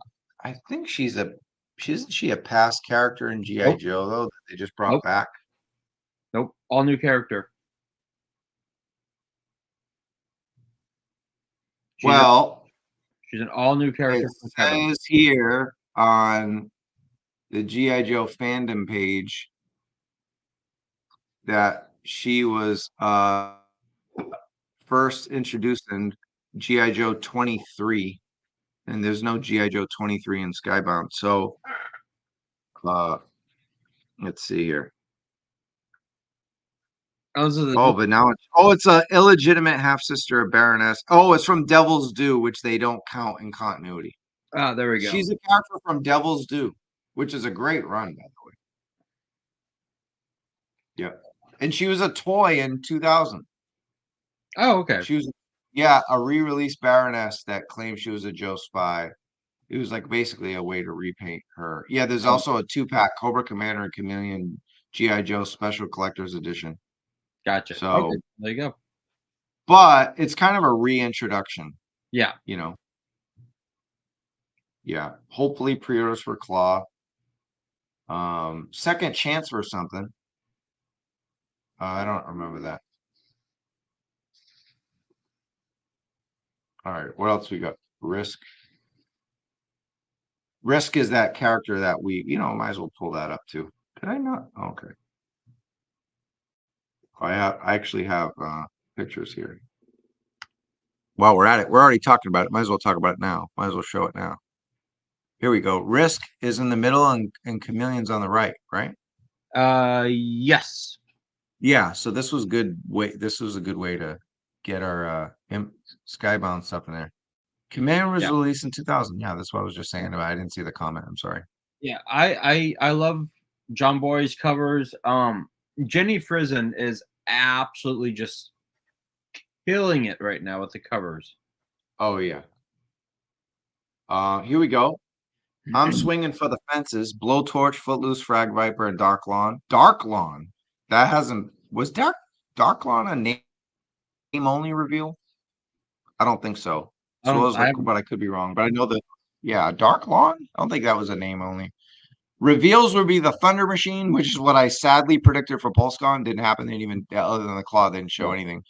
think isn't she a past character in G.I. Nope. Joe though that they just brought Nope. back? Nope. All new character. She's an all new character. It says here on the G.I. Joe fandom page that she was first introduced in G.I. Joe 23, and there's no G.I. Joe 23 in Skybound. So let's see here. But now it's a illegitimate half sister of Baroness. Oh, it's from Devil's Due, which they don't count in continuity. Ah, there we go. She's a character from Devil's Due, which is a great run, by the way. Yeah, and she was a toy in 2000. Oh, okay. She was, a re-release Baroness that claimed she was a Joe spy. It was like basically a way to repaint her. Yeah, there's also a 2-pack Cobra Commander and Chameleon G.I. Joe Special Collector's Edition. Gotcha. So okay, there you go. But it's kind of a reintroduction. Yeah. You know. Yeah. Hopefully pre-orders for Claw. Second chance for something. I don't remember that. All right, what else we got? Risk. Risk is that character that we, might as well pull that up too. Did I not? Okay. I actually have pictures here. While we're at it, we're already talking about it. Might as well talk about it now. Might as well show it now. Here we go. Risk is in the middle and Chameleon's on the right, right? Yes. Yeah, so this was good way. This was a good way to get our Skybound stuff in there. Command was released in 2000. Yeah, that's what I was just saying. I didn't see the comment. I'm sorry. Yeah, I love John Boy's covers. Jenny Frison is absolutely just killing it right now with the covers. Oh yeah. Here we go. I'm swinging for the fences. Blowtorch, Footloose, Frag Viper, and Dark Lawn. Dark Lawn. That hasn't. Was Dark Lawn a name only reveal? I don't think so. But I could be wrong. But I know that. Yeah, Dark Lawn. I don't think that was a name only. Reveals would be the Thunder Machine, which is what I sadly predicted for PulseCon. Didn't happen. Didn't even other than the Claw didn't show anything.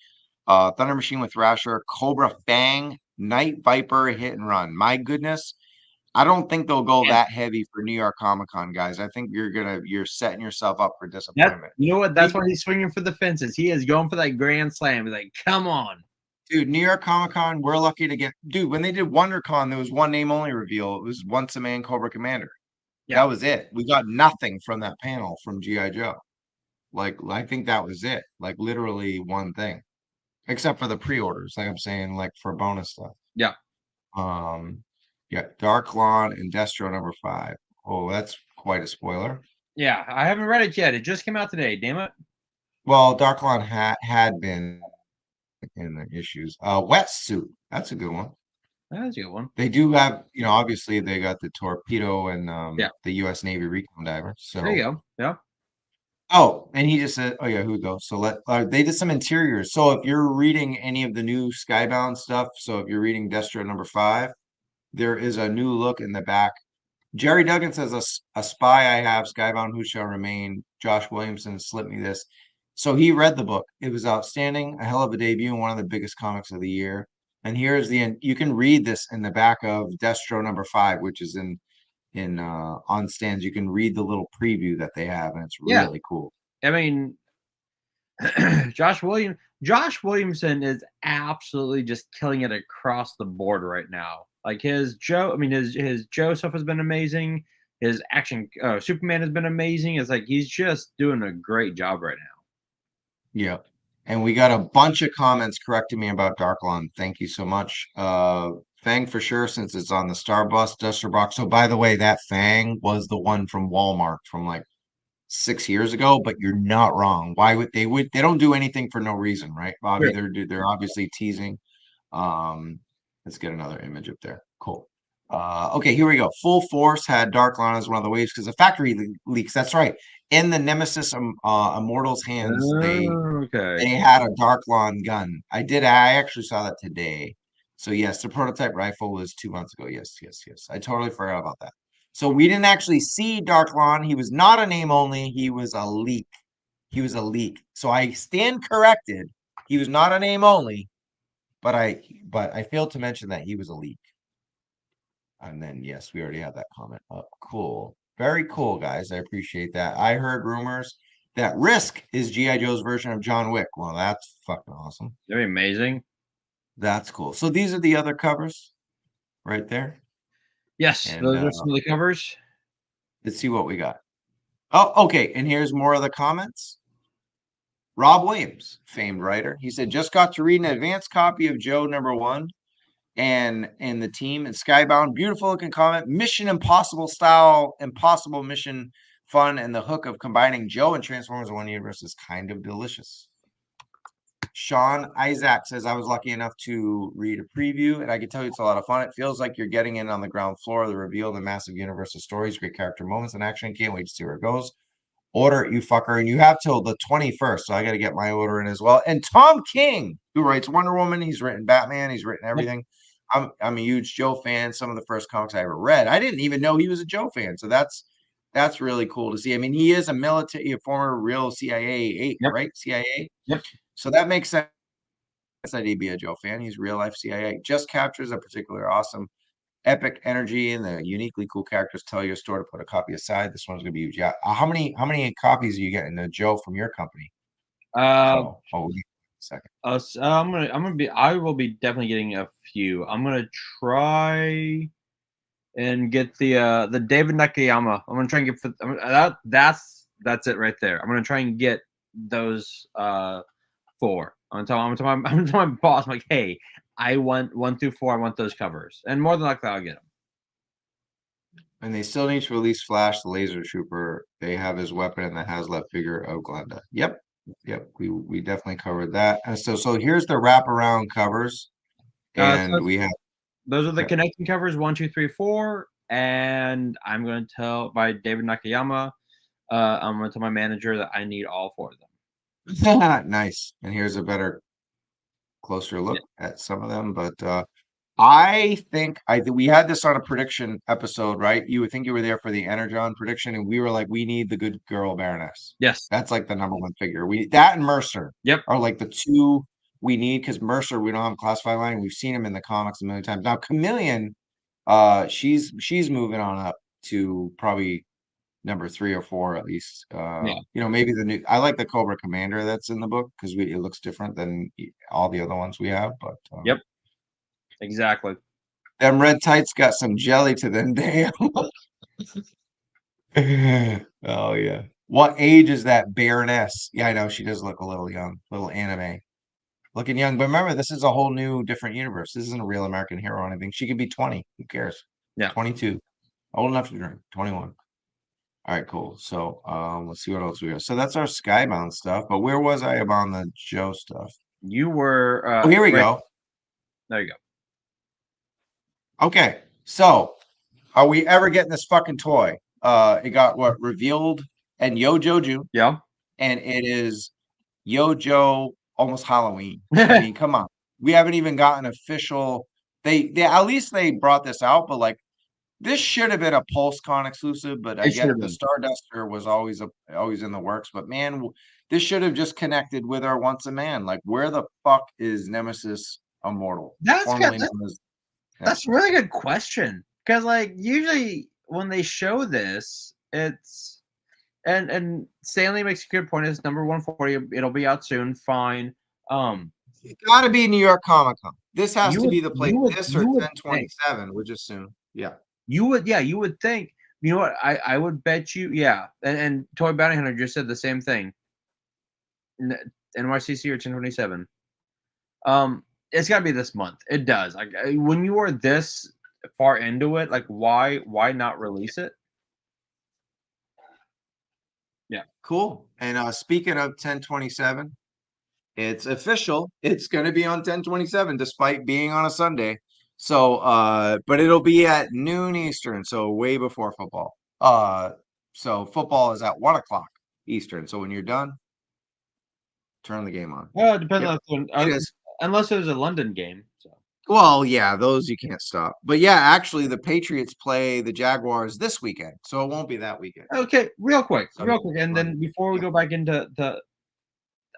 Thunder Machine with Thrasher, Cobra Fang, Night Viper, Hit and Run. My goodness. I don't think they'll go that heavy for New York Comic-Con, guys. I think you're setting yourself up for disappointment. You know what? That's why he's swinging for the fences. He is going for that grand slam. He's like, come on. Dude, New York Comic-Con, we're lucky to get... Dude, when they did WonderCon, there was one name only reveal. It was Once a Man Cobra Commander. Yeah. That was it. We got nothing from that panel from G.I. Joe. Like, I think that was it. Like, literally one thing. Except for the pre-orders, like I'm saying, like for bonus stuff. Yeah. Yeah, Dark Lawn and Destro number 5. Oh, that's quite a spoiler. Yeah, I haven't read it yet. It just came out today. Damn it. Well, Dark Lawn had been in the issues. Wetsuit. That's a good one. That's a good one. They do have, obviously they got the torpedo and the U.S. Navy recon diver. So there you go. Yeah. Oh, and he just said, "Oh yeah, who would go?" So they did some interiors. So if you're reading any of the new Skybound stuff, so if you're reading Destro number 5, there is a new look in the back. Jerry Duggan says, a spy I have, Skybound Who Shall Remain. Josh Williamson slipped me this. So he read the book. It was outstanding, a hell of a debut, and one of the biggest comics of the year. And here's you can read this in the back of Destro number 5, which is in on stands. You can read the little preview that they have, and it's really cool. I mean, Josh Williamson is absolutely just killing it across the board right now. Like his Joe stuff has been amazing. His action Superman has been amazing. It's like he's just doing a great job right now. Yeah. And we got a bunch of comments correcting me about Dark Lawn. Thank you so much. Fang for sure, since it's on the Starbust Duster box. So by the way, that Fang was the one from Walmart from like 6 years ago, but you're not wrong. Why would they don't do anything for no reason, right, Bobby? Right. They're obviously teasing. Let's get another image up there. Cool. Okay, here we go. Full Force had Dark Lawn as one of the waves because the factory leaks. That's right. In the Nemesis Immortals hands, they had a Dark Lawn gun. I actually saw that today. So yes, the prototype rifle was 2 months ago. Yes. I totally forgot about that. So we didn't actually see Dark Lawn. He was not a name only. He was a leak. So I stand corrected. He was not a name only, but I failed to mention that he was a leak. And then yes, we already have that comment up. Cool. Very cool, guys. I appreciate that. I heard rumors that Risk is G.I. Joe's version of John Wick. Well, that's fucking awesome. Very amazing. That's cool. So these are the other covers right there. Yes, And, those are some of the covers. Let's see what we got. Oh, okay. And here's more of the comments. Rob Williams, famed writer. He said, just got to read an advanced copy of Joe #1 and the team and Skybound. Beautiful looking comment. Mission Impossible style, impossible mission fun, and the hook of combining Joe and Transformers in one universe is kind of delicious. Sean Isaac says, I was lucky enough to read a preview, and I can tell you it's a lot of fun. It feels like you're getting in on the ground floor of the reveal of the massive universe of stories, great character moments, and action. Can't wait to see where it goes. Order it, you fucker. And you have till the 21st, so I got to get my order in as well. And Tom King, who writes Wonder Woman, he's written Batman, he's written everything. I'm a huge Joe fan. Some of the first comics I ever read, I didn't even know he was a Joe fan. So that's really cool to see. I mean, he is a former real CIA, right? CIA. Yep. So that makes sense that he'd be a Joe fan. He's real life CIA. Just captures a particular awesome, epic energy and the uniquely cool characters. Tell your store to put a copy aside. This one's gonna be huge. Yeah. How many copies are you getting, Joe, from your company? Second. I will be definitely getting a few. I'm gonna try and get the David Nakayama. I'm gonna try and get that's it right there. I'm gonna try and get those 4. I'm gonna tell my boss, I'm like, hey, I want 1 through 4. I want those covers, and more than likely I'll get them. And they still need to release Flash, the Laser Trooper. They have his weapon and the Haslet figure of Glenda. Yep. We definitely covered that. And so here's the wraparound covers, and we have those are the connecting covers 1, 2, 3, 4, and I'm going to tell by David Nakayama. I'm going to tell my manager that I need all 4 of them. Nice. And here's a better, closer look at some of them. But I think we had this on a prediction episode, right? You would think you were there for the Energon prediction, and we were like, we need the good girl Baroness. Yes, that's like the #1 figure. That and Mercer, are like the 2 we need, because Mercer we don't have a classified line. We've seen him in the comics a million times. Now Chameleon, she's moving on up to probably number 3 or 4 at least. Maybe the new. I like the Cobra Commander that's in the book because it looks different than all the other ones we have. But exactly. Them red tights got some jelly to them. Damn. Oh yeah. What age is that Baroness? Yeah, I know she does look a little young, little anime looking young. But remember, this is a whole new, different universe. This isn't a real American hero or anything. She could be 20. Who cares? Yeah. 22. Old enough to drink. 21. All right, cool. So let's see what else we got. So that's our Skybound stuff. But where was I about the Joe stuff? You were here we go. There you go. Okay, so are we ever getting this fucking toy? It got revealed and Yo-Joju. Yeah. And it is Yo-Jo almost Halloween. I mean, come on. We haven't even gotten official. They at least they brought this out, but like this should have been a PulseCon exclusive, but I get the Starduster was always in the works. But man, this should have just connected with our Once a Man. Like, where the fuck is Nemesis Immortal? That's a really good question. Because like usually when they show this, it's and Stanley makes a good point. It's number 140. It'll be out soon. Fine. It's got to be New York Comic Con. This has to be the place. This or 10/27, which is soon. Yeah. You would think. You know what? I would bet you. Yeah. And Toy Bounty Hunter just said the same thing. NYCC or 10/27. It's got to be this month. It does. Like when you are this far into it, like why not release it? Yeah. Cool. And speaking of 10/27, it's official. It's going to be on 10/27 despite being on a Sunday. So but it'll be at noon Eastern, so way before football. So football is at 1:00 Eastern. So when you're done, turn the game on. Well, it depends on unless it was a London game. So Well, yeah, those you can't stop. But yeah, actually, the Patriots play the Jaguars this weekend, so it won't be that weekend. Okay, real quick, So, and then before we go back into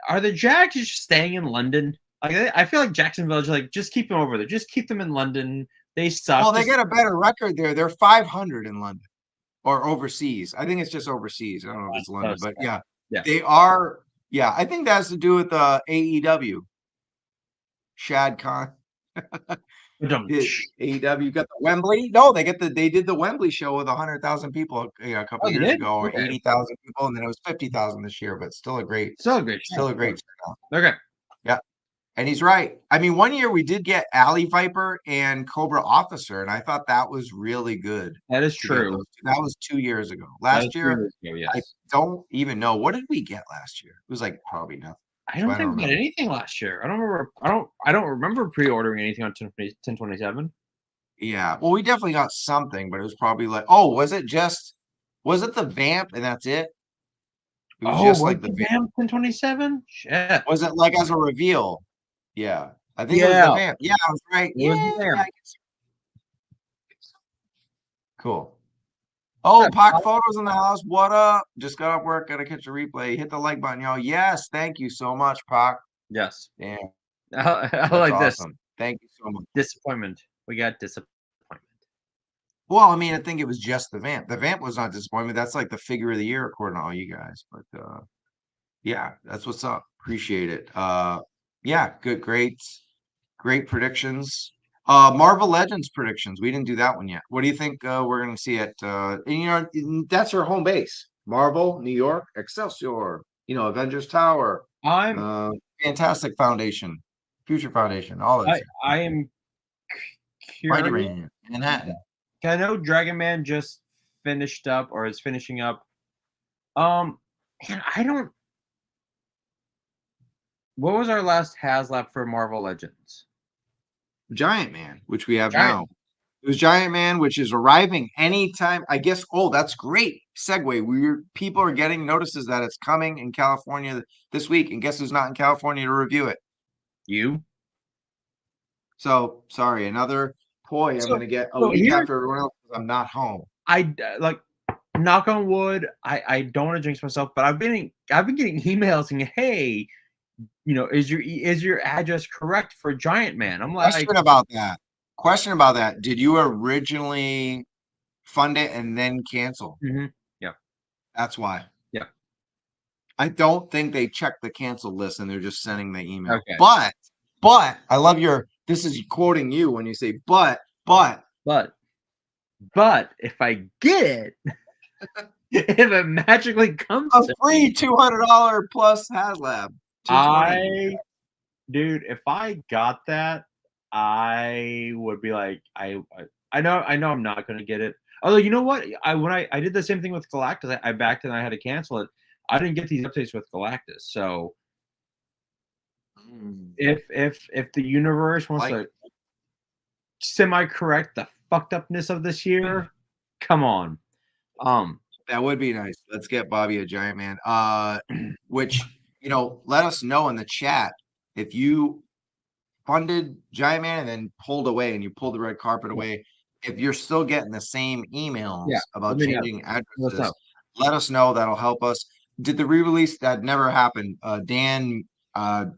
are the Jags just staying in London? Like, I feel like Jacksonville is like, just keep them over there. Just keep them in London. They suck. Well, they get a better record there. They're 500 in London or overseas. I think it's just overseas. I don't know if it's London, but yeah, they are. Yeah, I think that has to do with AEW. Shad Khan. AEW got the Wembley. No, they did the Wembley show with 100,000 people a couple years ago, or 80,000 people, and then it was 50,000 this year. But still a great turnout. Okay. Yeah, and he's right. I mean, one year we did get Alley Viper and Cobra Officer, and I thought that was really good. That is true. That was 2 years ago. Last year, I don't even know, what did we get last year. It was like probably nothing. I don't think we got anything last year. I don't remember. I don't remember pre-ordering anything on 1027. Yeah, well, we definitely got something, but it was probably like, oh, was it the Vamp and that's it? It was just like the Vamp 1027. Shit. Was it like as a reveal? Yeah, I think it was the Vamp. Yeah, I was right. Yeah. Cool. Oh, Pac Photos in the house. What up? Just got off work. Gotta catch a replay. Hit the like button, y'all. Yes, thank you so much, Pac. Yes. Damn. I like awesome. Thank you so much. Disappointment. We got disappointment. Well, I mean, I think it was just the Vamp. The Vamp was not disappointment. That's like the figure of the year according to all you guys. But yeah, that's what's up. Appreciate it. Yeah, great predictions. Marvel Legends predictions. We didn't do that one yet. What do you think we're going to see at and, that's her home base. Marvel, New York, Excelsior, Avengers Tower. Fantastic Foundation, Future Foundation, all that. I am curious. Manhattan. I know Dragon Man just finished up or is finishing up. And I don't. What was our last HasLab for Marvel Legends? Giant Man, which we have now. It was Giant Man, which is arriving anytime. I guess. Oh, that's great segue. People are getting notices that it's coming in California this week, and guess who's not in California to review it? You. So sorry, another toy. I'm going to get a week after everyone else because I'm not home. I like. Knock on wood. I don't want to jinx myself, but I've been getting emails saying, "Hey, is your address correct for Giant Man?" I'm like, Question about that. Did you originally fund it and then cancel? Mm-hmm. Yeah. That's why. Yeah. I don't think they checked the cancel list and they're just sending the email. Okay. But I love this is quoting you when you say, but if I get it, if it magically comes a free $200 plus HasLab. Dude, if I got that, I would be like, I know I'm not gonna get it. Although, you know what? When I did the same thing with Galactus, I backed it and I had to cancel it. I didn't get these updates with Galactus, so if the universe wants to semi-correct the fucked upness of this year, come on. That would be nice. Let's get Bobby a Giant Man. Which let us know in the chat if you funded Giant Man and then pulled away and you pulled the red carpet away. If you're still getting the same emails about changing addresses, let us know. That'll help us. Did the re-release that never happened? Dan,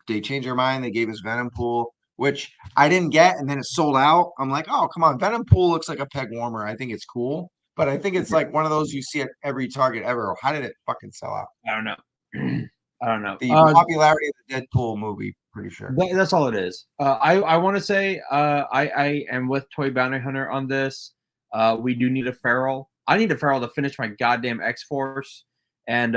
they changed their mind. They gave us Venom Pool, which I didn't get, and then it sold out. I'm like, oh, come on. Venom Pool looks like a peg warmer. I think it's cool, but I think it's like one of those you see at every Target ever. How did it fucking sell out? I don't know. I don't know. The popularity of the Deadpool movie, pretty sure. That's all it is. I want to say I am with Toy Bounty Hunter on this. We do need a Feral. I need a Feral to finish my goddamn X-Force. And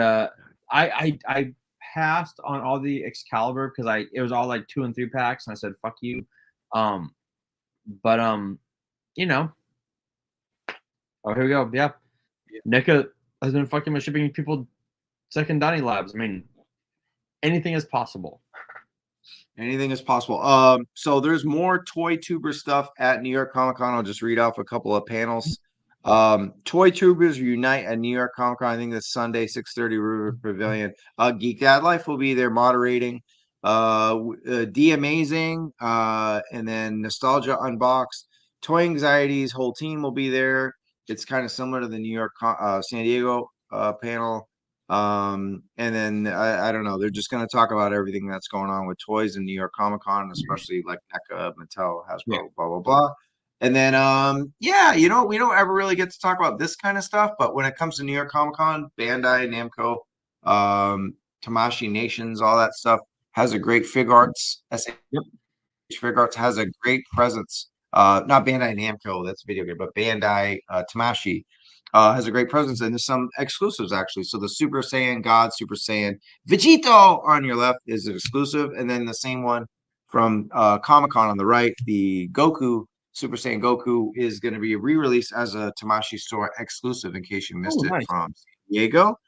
I passed on all the Excalibur because it was all like 2 and 3 packs, and I said fuck you. But oh, here we go. Yeah. NECA has been fucking with shipping people second Donnie Labs. I mean, anything is possible. Anything is possible. So there's more Toy Tuber stuff at New York Comic Con. I'll just read off a couple of panels. Toy Tubers unite at New York Comic Con. I think that's Sunday, 6:30, River Pavilion. Geek Dad Life will be there moderating. D Amazing, and then Nostalgia Unboxed. Toy Anxiety's whole team will be there. It's kind of similar to the New York, San Diego panel. And then I don't know. They're just going to talk about everything that's going on with toys in New York Comic Con, especially like NECA, Mattel, Hasbro, blah blah blah. And then yeah, you know, we don't ever really get to talk about this kind of stuff, but when it comes to New York Comic Con, Bandai, Namco, Tamashii Nations, all that stuff has a great Fig Arts. Fig Arts has a great presence. Not Bandai Namco, that's a video game, but Bandai Tamashii has a great presence, and there's some exclusives actually. So the Super Saiyan God, Super Saiyan Vegito on your left is an exclusive, and then the same one from Comic Con on the right, the Goku Super Saiyan Goku is going to be re-released as a Tamashii store exclusive in case you missed it from San Diego.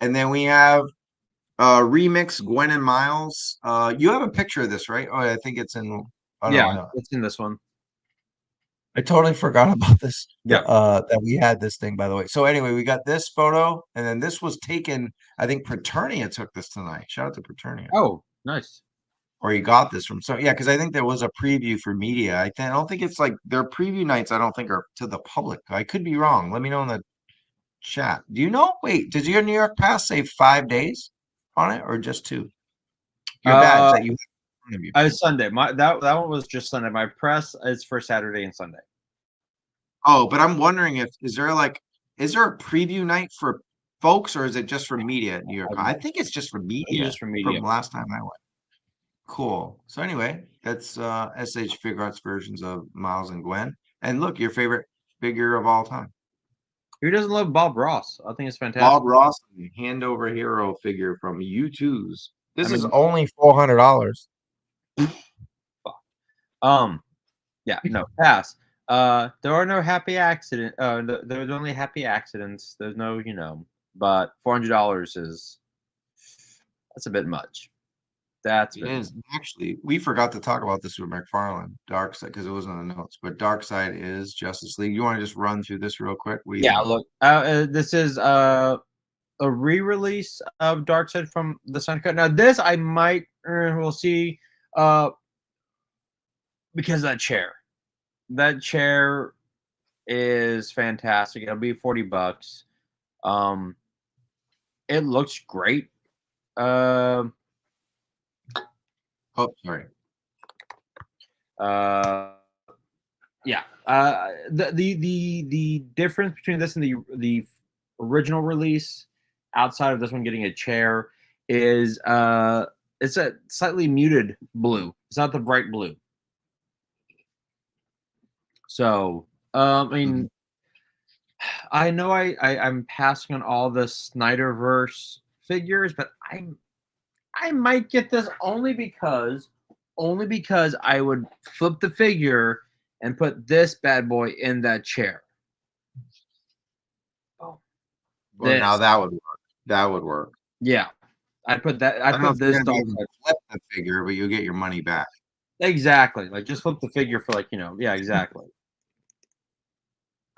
And then we have remix Gwen and Miles. You have a picture of this, right? Oh, I think it's in. It's in this one. I totally forgot about this. Yeah. That we had this thing, by the way. So anyway, we got this photo, and then this was taken. I think Paternia took this tonight. Shout out to Paternia. Oh, nice. Or he got this from because I think there was a preview for media. I don't think it's like their preview nights. I don't think are to the public. I could be wrong. Let me know in the chat. Do you know? Wait, does your New York Pass say 5 days on it or just 2? Your badge that you. It's Sunday. That one was just Sunday. My press is for Saturday and Sunday. Oh, but I'm wondering is there a preview night for folks or is it just for media at New York? I think it's just for media. Just for media. From last time I went. Cool. So anyway, that's SH Fig Arts versions of Miles and Gwen. And look, your favorite figure of all time. Who doesn't love Bob Ross? I think it's fantastic. Bob Ross, hand over hero figure from U2's. This is only $400. Yeah, no, pass. There are no happy accidents. There's only happy accidents. There's no, but $400 that's a bit much. It is. Actually, we forgot to talk about this with McFarlane Darkseid because it wasn't on the notes. But Darkseid is Justice League. You want to just run through this real quick? Look, this is a re-release of Darkseid from the Sun Cut. Now, this I might we'll see because of that chair. That chair is fantastic. It'll be $40. It looks great. Oh, sorry. Yeah. The difference between this and the original release, outside of this one getting a chair, is it's a slightly muted blue. It's not the bright blue. So, I mean, I know I'm passing on all the Snyderverse figures, but I might get this only because I would flip the figure and put this bad boy in that chair. Oh, well, now that would work. That would work. Yeah, I put that. I put this dog. Flip the figure, but you get your money back. Exactly. Like just flip the figure for Yeah, exactly.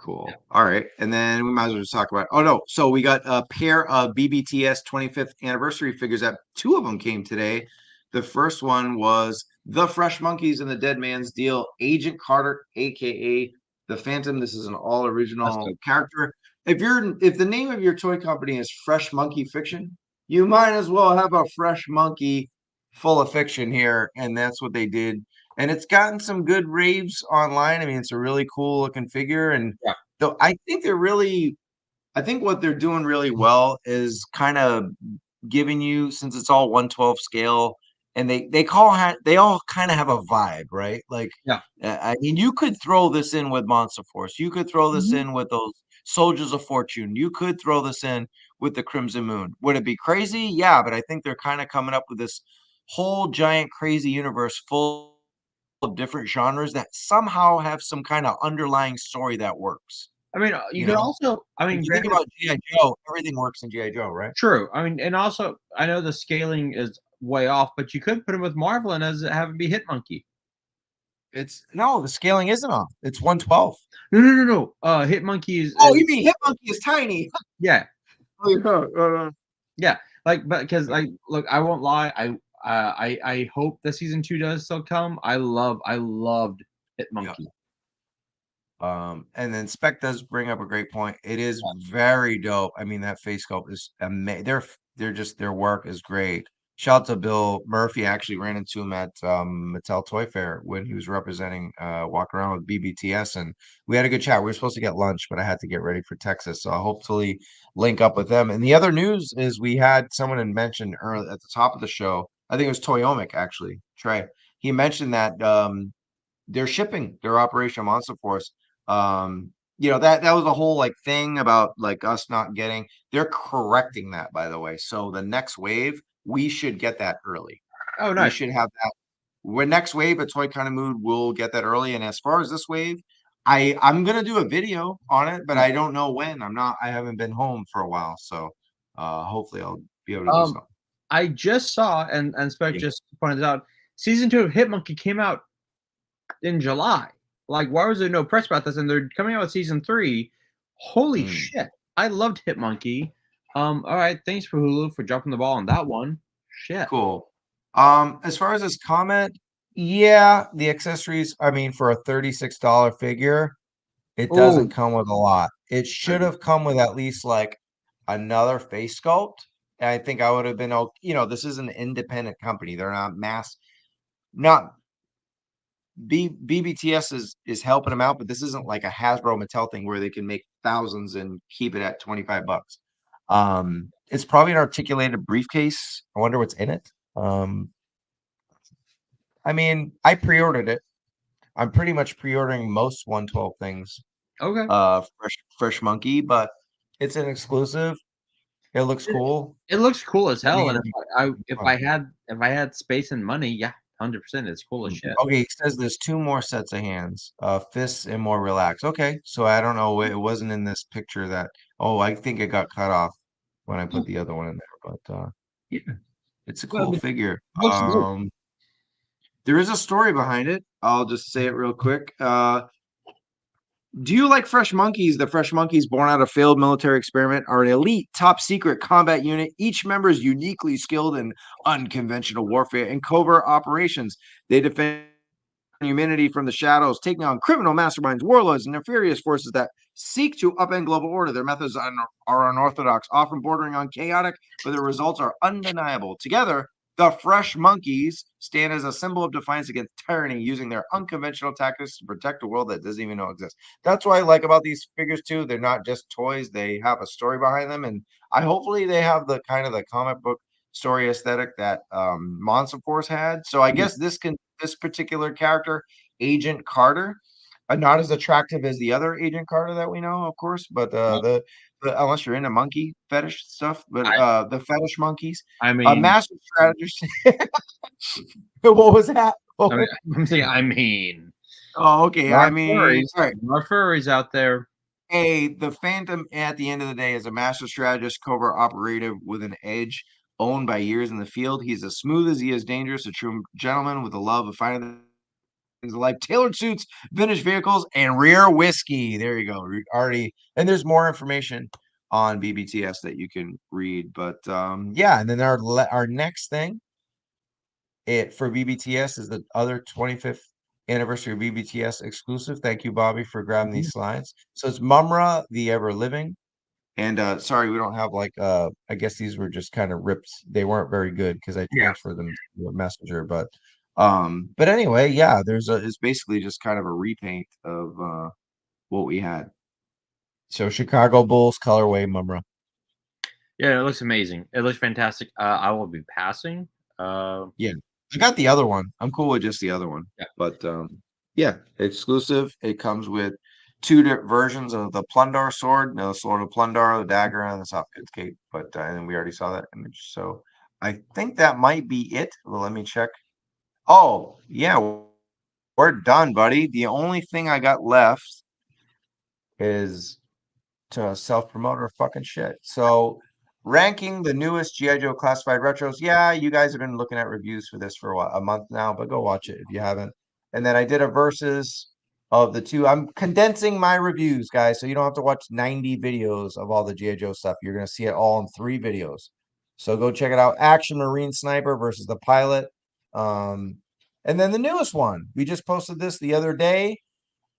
Cool. Yeah. All right. And then we might as well just talk about, so we got a pair of BBTS 25th anniversary figures that 2 of them came today. The first one was the Fresh Monkeys and the Dead Man's Deal, Agent Carter, aka the Phantom. This is an all original character. If the name of your toy company is Fresh Monkey Fiction, you might as well have a fresh monkey full of fiction here. And that's what they did. And it's gotten some good raves online. I mean, it's a really cool looking figure. And though I think what they're doing really well is kind of giving you, since it's all 1/12 scale, and they all kind of have a vibe, right? Like, I mean, you could throw this in with Monster Force. You could throw this in with those Soldiers of Fortune. You could throw this in with the Crimson Moon. Would it be crazy? Yeah, but I think they're kind of coming up with this whole giant crazy universe full of different genres that somehow have some kind of underlying story that works. I mean, you can also, if you think about G.I. Joe, everything works in G.I. Joe, right? True. I mean, and also, I know the scaling is way off, but you could put him with Marvel and have him be Hitmonkey. No, the scaling isn't off. It's 1/12. No. Hitmonkey is. Oh, you mean Hitmonkey is tiny? Yeah. Oh, yeah. But because look, I won't lie. I hope the season 2 does still come. I loved Hit Monkey. And then Spec does bring up a great point. It is very dope. I mean, that face sculpt is amazing. They're just, their work is great. Shout out to Bill Murphy. I actually ran into him at Mattel Toy Fair when he was representing walking around with BBTS, and we had a good chat. We were supposed to get lunch, but I had to get ready for Texas, so I'll hopefully link up with them. And the other news is we had someone had mentioned early at the top of the show. I think it was Toyomic, actually. Trey. He mentioned that they're shipping their Operation Monster Force. That was a whole like thing about like us not getting. They're correcting that, by the way. So the next wave, we should get that early. Oh, We nice. should have that. When next wave, a Toy Kind of Mood will get that early. And as far as this wave, I'm gonna do a video on it, but I don't know when. I haven't been home for a while, so hopefully I'll be able to do something. I just saw, and Spec just pointed out, season 2 of Hit Monkey came out in July. Like, why was there no press about this? And they're coming out with season 3. Holy shit! I loved Hit Monkey. All right, thanks for Hulu for dropping the ball on that one. Shit. Cool. As far as this comment, yeah, the accessories, I mean, for a $36 figure, it doesn't come with a lot. It should have come with at least like another face sculpt. And I think I would have been, this is an independent company. They're not BBTS is helping them out, but this isn't like a Hasbro Mattel thing where they can make thousands and keep it at $25. It's probably an articulated briefcase. I wonder what's in it. I mean, I pre-ordered it. I'm pretty much pre-ordering most 112 things. Okay. Fresh Monkey, but it's an exclusive. It looks cool. It looks cool as hell. And if I had space and money, yeah, 100%. It's cool as shit. Okay, it says there's 2 more sets of hands, fists and more relaxed. Okay, so I don't know. It wasn't in this picture that. Oh, I think it got cut off when I put the other one in there. But yeah, it's a cool figure. There is a story behind it. I'll just say it real quick. Do you like Fresh Monkeys? The Fresh Monkeys, born out of failed military experiment, are an elite, top secret combat unit. Each member is uniquely skilled in unconventional warfare and covert operations. They defend humanity from the shadows, taking on criminal masterminds, warlords, and nefarious forces that seek to upend global order. Their methods are unorthodox, often bordering on chaotic, but the results are undeniable. Together, the Fresh Monkeys stand as a symbol of defiance against tyranny, using their unconventional tactics to protect a world that doesn't even know exists. That's what I like about these figures too. They're not just toys; they have a story behind them, and hopefully they have the kind of the comic book story aesthetic that Monster Force had. So I guess this particular character, Agent Carter, not as attractive as the other Agent Carter that we know, of course, but the unless you're into monkey fetish stuff, but the fetish monkeys. I mean, a master strategist. What was that? I'm saying, I mean. Oh, okay. I mean, more furries out there. The Phantom at the end of the day is a master strategist, covert operative with an edge, owned by years in the field. He's as smooth as he is dangerous, a true gentleman with a love of finding things of life, tailored suits, vintage vehicles, and rare whiskey. There you go. Already, and there's more information on BBTS that you can read. But yeah, and then our next thing for BBTS is the other 25th anniversary of BBTS exclusive. Thank you, Bobby, for grabbing these slides. So it's Mumra, the Ever Living. And sorry, we don't have like I guess these were just kind of ripped. They weren't very good because I transferred them to a messenger. But anyway, yeah, it's basically just kind of a repaint of what we had. So Chicago Bulls colorway Mumra. Yeah, it looks amazing. It looks fantastic. I will be passing. Yeah, I got the other one. I'm cool with just the other one. Yeah, but yeah, exclusive. It comes with 2 different versions of the Plundar sword, the sword of Plundar, the dagger, and the soft goods cape. But and we already saw that image, so I think that might be it. Well, let me check. Oh yeah, we're done, buddy. The only thing I got left is to self-promote or fucking shit. So ranking the newest G.I. Joe classified retros. Yeah, you guys have been looking at reviews for this for a month now, but go watch it if you haven't. And then I did a versus of the 2. I'm condensing my reviews, guys, so you don't have to watch 90 videos of all the G.I. Joe stuff. You're going to see it all in 3 videos. So go check it out. Action Marine Sniper versus the Pilot. And then the newest one. We just posted this the other day.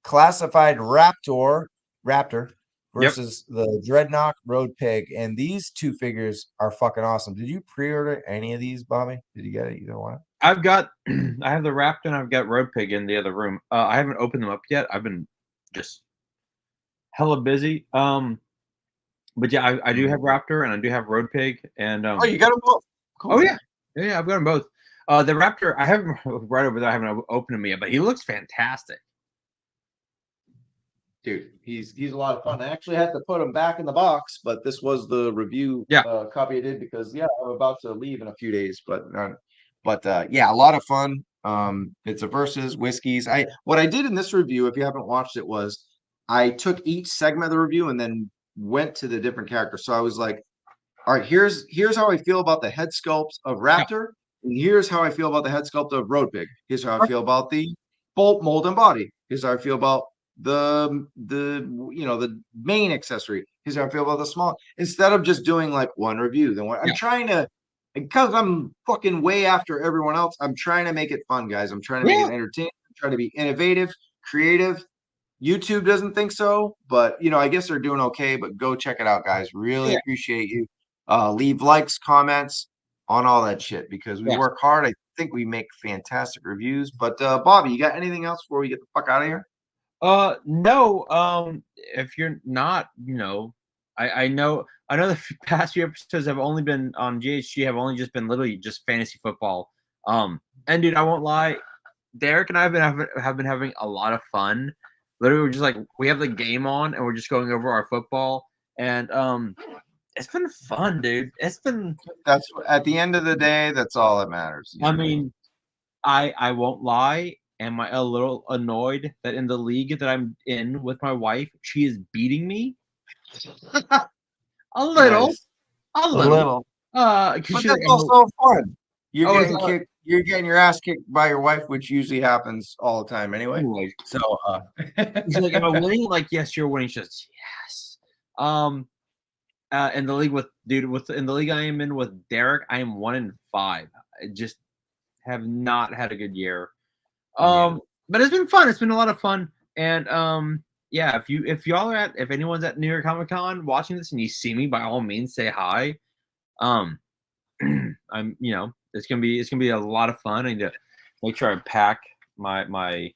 Classified Raptor versus the Dreadnought Road Pig. And these two figures are fucking awesome. Did you pre-order any of these, Bobby? Did you get it? Either one? I've got I have the Raptor and I've got Road Pig in the other room. I haven't opened them up yet. I've been just hella busy. But yeah, I do have Raptor and I do have Road Pig and oh, you got them both. Cool. Oh yeah, I've got them both. The Raptor I have him right over there. I haven't opened him yet, but he looks fantastic. Dude, he's a lot of fun. I actually had to put him back in the box, but this was the review copy I did because I'm about to leave in a few days. But yeah, a lot of fun. It's a versus whiskeys. What I did in this review, if you haven't watched it, was I took each segment of the review and then went to the different characters. So I was like, all right, here's how I feel about the head sculpt of Raptor, and here's how I feel about the head sculpt of Road Pig. Here's how I feel about the bolt mold and body. Here's how I feel about the main accessory. Here's how I feel about the small. Instead of just doing like one review, then I'm trying to, because I'm fucking way after everyone else, I'm trying to make it fun, guys. I'm trying to make it entertaining. I'm trying to be innovative, creative. YouTube doesn't think so, but I guess they're doing okay. But go check it out, guys. Really appreciate you. Leave likes, comments on all that shit because we work hard. I think we make fantastic reviews. But Bobby, you got anything else before we get the fuck out of here? No. If you're not, I know the past few episodes have only been on GHG have only just been literally just fantasy football. And dude, I won't lie, Derek and I have been having a lot of fun. Literally, we're just like we have the game on and we're just going over our football, and it's been fun, dude. That's at the end of the day, that's all that matters. I mean, I won't lie. Am I a little annoyed that in the league that I'm in with my wife, she is beating me? A little. Nice. A little. But that's also fun. You're getting your ass kicked by your wife, which usually happens all the time anyway. So she's like, am I winning? Like, yes, you're winning. She says, yes. In the league in the league I am in with Derek, I am 1-5. I just have not had a good year. But it's been fun. It's been a lot of fun. And if anyone's at New York Comic Con watching this and you see me, by all means say hi. It's gonna be a lot of fun. I need to make sure I pack my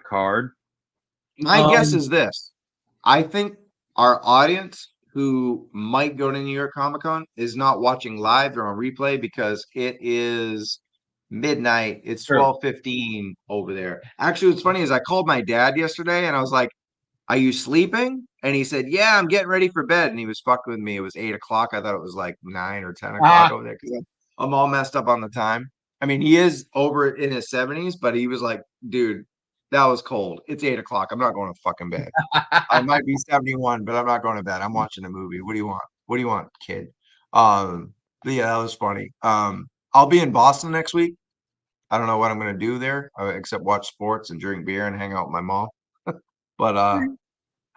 card. My guess is this. I think our audience who might go to New York Comic Con is not watching live. They're on replay because it is midnight. It's 12:15 over there. Actually, what's funny is I called my dad yesterday and I was like, are you sleeping? And he said, yeah, I'm getting ready for bed. And he was fucking with me. It was 8 o'clock. I thought it was like 9 or 10 o'clock over there because I'm all messed up on the time. I mean, he is over in his 70s, but he was like, dude, that was cold. It's 8 o'clock. I'm not going to fucking bed. I might be 71, but I'm not going to bed. I'm watching a movie. What do you want? What do you want, kid? But yeah, that was funny. I'll be in Boston next week. I don't know what I'm going to do there except watch sports and drink beer and hang out with my mom. But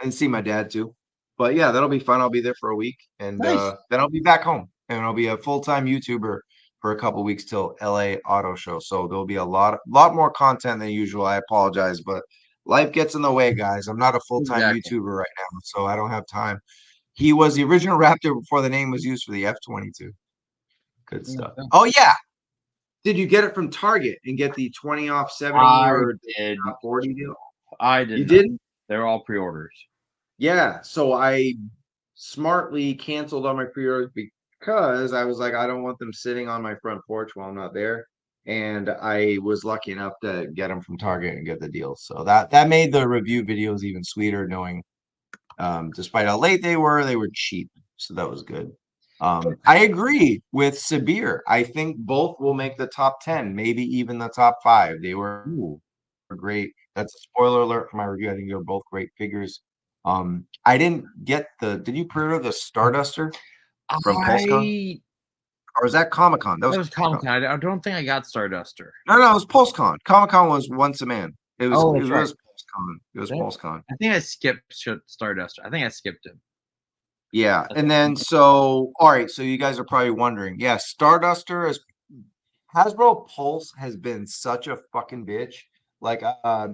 and see my dad too. But yeah, that'll be fun. I'll be there for a week and then I'll be back home and I'll be a full-time YouTuber for a couple weeks till LA Auto Show. So there'll be a lot more content than usual. I apologize, but life gets in the way, guys. I'm not a full-time YouTuber right now, so I don't have time. He was the original Raptor before the name was used for the F-22. Good stuff. Oh yeah. Did you get it from Target and get the 20 off 70 or 40 deal? I did. You didn't? They're all pre-orders. Yeah. So I smartly canceled on my pre-orders because I was like, I don't want them sitting on my front porch while I'm not there. And I was lucky enough to get them from Target and get the deal. So that made the review videos even sweeter, knowing despite how late they were cheap. So that was good. I agree with Sabir. I think both will make the top 10, maybe even the top 5. They were great. That's a spoiler alert for my review. I think they're both great figures. I didn't get did you pre-order the Starduster from PulseCon? Or was that Comic-Con? That was Comic-Con. I don't think I got Starduster. No, it was PulseCon. Comic-Con was once a man. It was PulseCon. It was PulseCon. I think I skipped Starduster. I think I skipped him. Yeah, and then so all right, so you guys are probably wondering, yeah, Starduster is Hasbro Pulse has been such a fucking bitch. Like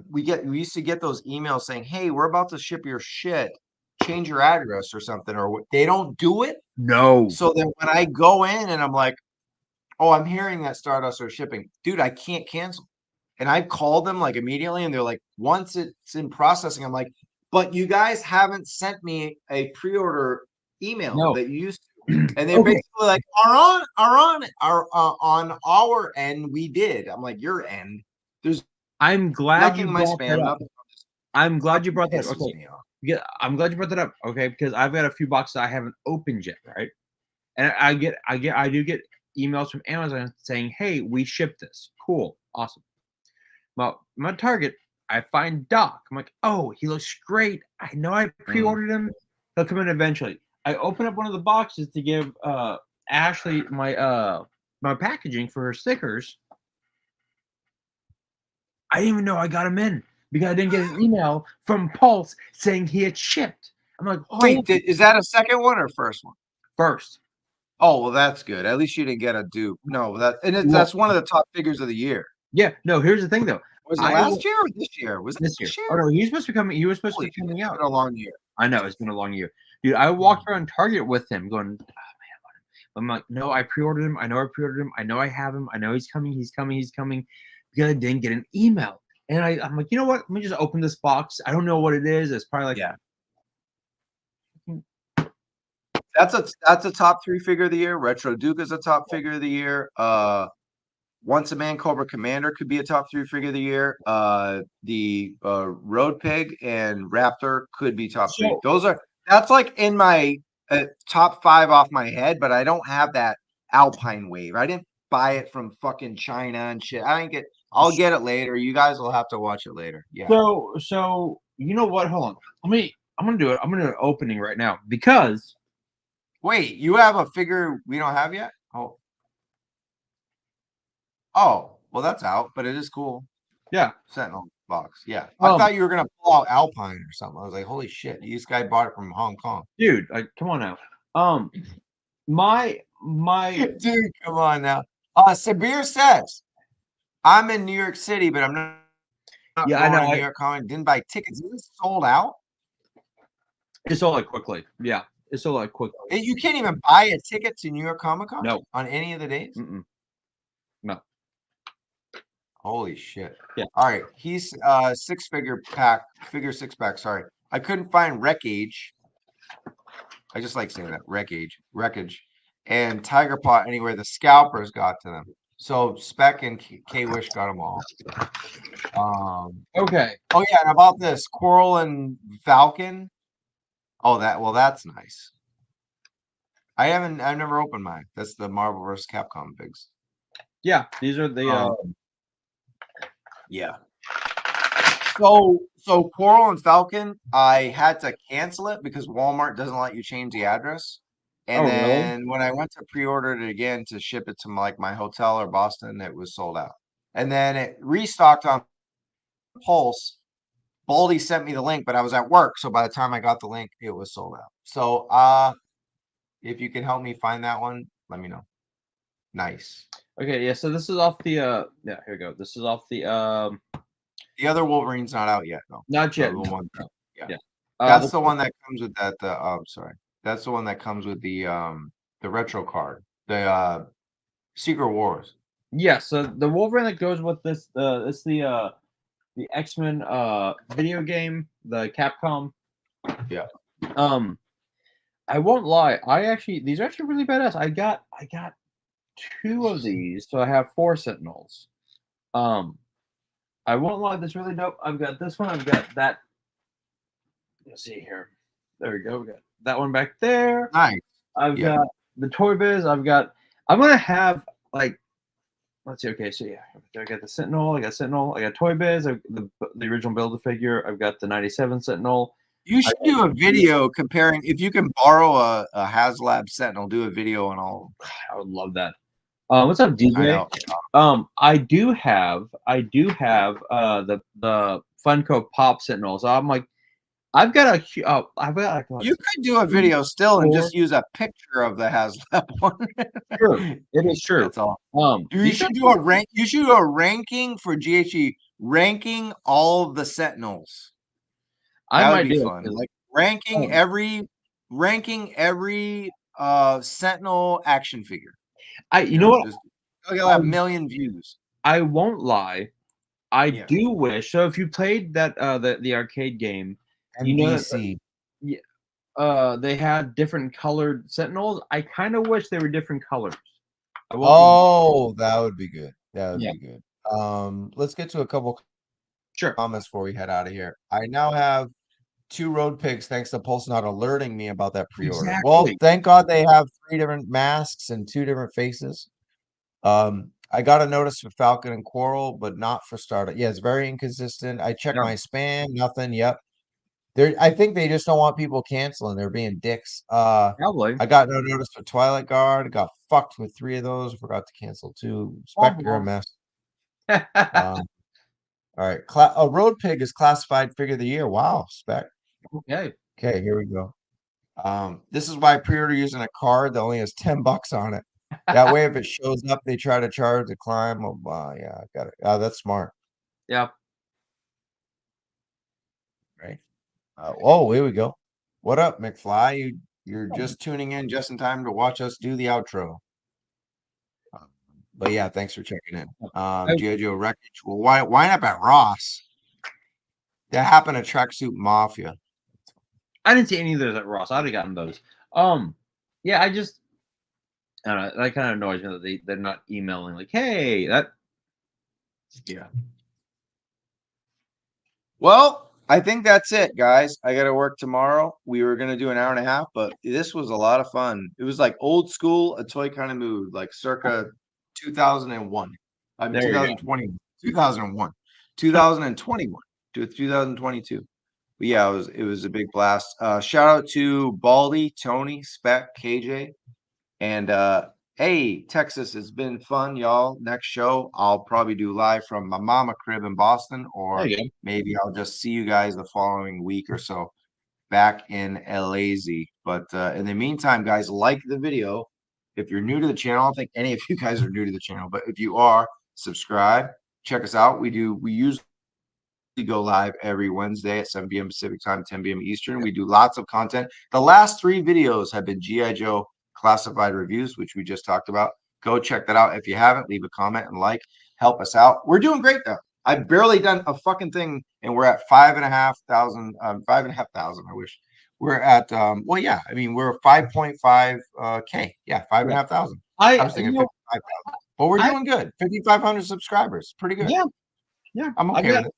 we used to get those emails saying, "Hey, we're about to ship your shit. Change your address or something," or they don't do it. No. So then when I go in and I'm like, "Oh, I'm hearing that Starduster is shipping." Dude, I can't cancel. And I called them like immediately and they're like, "Once it's in processing," I'm like, "But you guys haven't sent me a pre-order email No. that you used to." And they're basically like, on our end, we did. I'm like, your end. There's I'm glad nothing you in my brought that spam. up. I'm glad you brought that up. Pisses Okay. me off. Yeah, I'm glad you brought that up. Okay, because I've got a few boxes I haven't opened yet, right? And I do get emails from Amazon saying, "Hey, we shipped this. Cool, awesome." Well, I'm at Target. I find Doc. I'm like, "Oh, he looks great. I know I pre-ordered him. He'll come in eventually." I open up one of the boxes to give Ashley my packaging for her stickers. I didn't even know I got him in because I didn't get an email from Pulse saying he had shipped. I'm like, Wait, is that a second one or first one? first. Oh, well, that's good. At least you didn't get a dupe. No, that's one of the top figures of the year. Yeah, no. Here's the thing, though. Was it last year or this year? Was it This year? this year? Oh no, he's supposed to be coming. He was supposed Holy to be coming shit, out. it's been a long year. I know it's been a long year, dude. I walked around Target with him, going, "Oh man, I'm like, no, I pre-ordered him. I know I pre-ordered him. I know I have him. I know he's coming. He's coming. He's coming." Because I didn't get an email, and I'm like, you know what? Let me just open this box. I don't know what it is. It's probably like, Yeah. That's a top 3 figure of the year. Retro Duke is a top figure of the year. Once a Man Cobra Commander could be a top 3 figure of the year. The Road Pig and Raptor could be top 3. That's like in my top 5 off my head, but I don't have that Alpine Wave. I didn't buy it from fucking China and shit. I'll get it later. You guys will have to watch it later. Yeah. So you know what? Hold on. I'm gonna do it. I'm gonna do an opening right now because. Wait, you have a figure we don't have yet? Oh, well, that's out, but it is cool. Yeah. Sentinel box. Yeah. I thought you were going to pull out Alpine or something. I was like, holy shit, this guy bought it from Hong Kong. Dude, like, come on now. My Dude, come on now. Sabir says, I'm in New York City, but I'm not Yeah, going I know. to New York Comic. Didn't buy tickets. Is it sold out? It sold out quickly. Yeah. It sold out quickly. You can't even buy a ticket to New York Comic Con? No. On any of the days? No. Holy shit. Yeah. All right. He's figure 6-pack. Sorry. I couldn't find Wreckage. I just like saying that. Wreckage. And Tiger Paw anywhere the scalpers got to them. So Spec and K-Wish got them all. Okay. Oh yeah, and about this Coral and Falcon. Oh, that's nice. I've never opened mine. That's the Marvel vs. Capcom figs. Yeah, these are the yeah. So Coral and Falcon, I had to cancel it because Walmart doesn't let you change the address. And then when I went to pre-order it again to ship it to my hotel or Boston, it was sold out. And then it restocked on Pulse. Baldy sent me the link, but I was at work, so by the time I got the link, it was sold out. So if you can help me find that one, let me know. Nice. Okay, yeah, so this is off the yeah, here we go. This is off the other Wolverine's not out yet, though. Not yet. Yeah. That's the one that comes with that sorry. That's the one that comes with the retro card. The Secret Wars. Yeah, so the Wolverine that goes with this it's the X-Men video game, the Capcom. Yeah. I won't lie. These are actually really badass. I got 2 of these, so I have 4 Sentinels. I won't lie, this really dope. I've got this one, I've got that. Let's see here. There we go. We got that one back there. Nice. I've got the Toy Biz. I'm gonna have like, let's see. Okay, so yeah, I got the Sentinel. I got Toy Biz. I've the original Build-A-Figure. I've got the '97 Sentinel. You should do a video comparing. If you can borrow a HasLab Sentinel, do a video on all. I would love that. What's up, DJ? I do have the Funko Pop Sentinels. I'm like, I've got a. Oh, I've got. You could do a video still and just use a picture of the HasLab one. True, it is true. That's all. You should do a rank. You should do a ranking for GHE, ranking all of the Sentinels. That would be fun. Like ranking every Sentinel action figure. You know what? You'll have a million views. I won't lie. I do wish. So if you played that the arcade game, NBC. You know, they had different colored Sentinels. I kind of wish they were different colors. Oh, that would be good. That would be good. Let's get to a couple comments before we head out of here. I now have 2 road pigs thanks to Pulse not alerting me about that pre-order. Exactly. Well, thank God they have 3 different masks and 2 different faces. I got a notice for Falcon and Quarrel, but not for Stardust. Yeah, it's very inconsistent. I checked my spam, nothing. Yep. I think they just don't want people canceling. They're being dicks. Probably. I got no notice for Twilight Guard. Got fucked with 3 of those. Forgot to cancel 2. Spectre, a mess. All right. A Road Pig is classified figure of the year. Wow, Spec. Okay. Okay, here we go. This is why I pre-order using a card that only has $10 on it. That way, if it shows up, they try to charge the climb. Oh, yeah, I got it. That's smart. Yeah. Right. Oh, here we go. What up, McFly? You're just tuning in just in time to watch us do the outro. But yeah, thanks for checking in. G.I. Joe Wreckage. Well, why not at Ross? That happened at Tracksuit Mafia. I didn't see any of those at Ross. I'd have gotten those. Yeah, I don't know. That kind of annoys me that they're not emailing like, hey, that. Yeah. Well, I think that's it, guys. I got to work tomorrow. We were going to do an hour and a half, but this was a lot of fun. It was like old school, a toy kind of mood, like circa 2001. I mean, 2020, 2001, 2021 to 2022. But yeah, it was a big blast. Shout out to Baldy, Tony, Spec, KJ, and hey, Texas, it's been fun, y'all. Next show, I'll probably do live from my mama crib in Boston, or maybe I'll just see you guys the following week or so back in LAZ. But in the meantime, guys, like the video. If you're new to the channel, I don't think any of you guys are new to the channel, but if you are, subscribe. Check us out. We usually go live every Wednesday at 7 p.m. Pacific time, 10 p.m. Eastern. We do lots of content. The last 3 videos have been G.I. Joe classified reviews, which we just talked about. Go check that out. If you haven't, leave a comment and like. Help us out. We're doing great though. I've barely done a fucking thing, and we're at 5,500. 5,500. I wish we're at. Well, yeah. I mean, we're 5.5 K. Yeah, 5,500. I was thinking 55,000, but we're doing good. 5,500 subscribers. Pretty good. Yeah. I'm okay with it.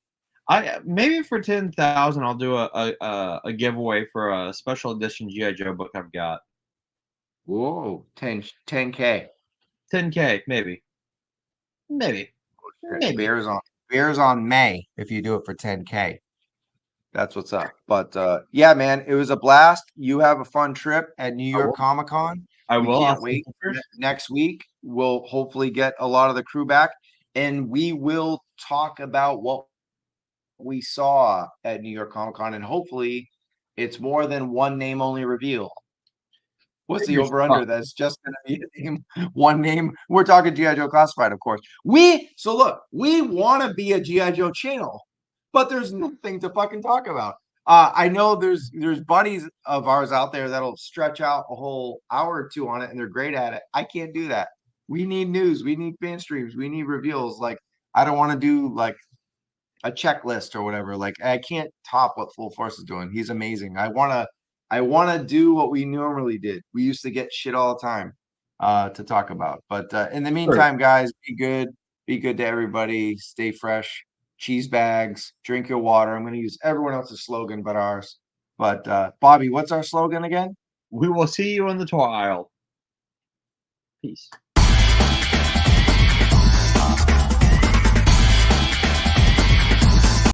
Maybe for 10,000, I'll do a giveaway for a special edition G.I. Joe book I've got. Whoa, 10K. 10K, maybe. Bears on May if you do it for 10K. That's what's up. But yeah, man, it was a blast. You have a fun trip at New York Comic Con. I will. Can't wait. Next week, we'll hopefully get a lot of the crew back, and we will talk about what we saw at New York Comic Con, and hopefully it's more than one name only reveal. What's the over-under? That's just going to be one name. We're talking G.I. Joe Classified, of course. So look, we want to be a G.I. Joe channel, but there's nothing to fucking talk about. I know there's buddies of ours out there that'll stretch out a whole hour or 2 on it, and they're great at it. I can't do that. We need news. We need fan streams. We need reveals. Like, I don't want to do like a checklist or whatever. Like, I can't top what Full Force is doing. He's amazing. I want to do what we normally did. We used to get shit all the time to talk about. But in the meantime, guys, be good. Be good to everybody. Stay fresh. Cheese bags. Drink your water. I'm going to use everyone else's slogan but ours. But Bobby, what's our slogan again? We will see you in the toy aisle. Peace.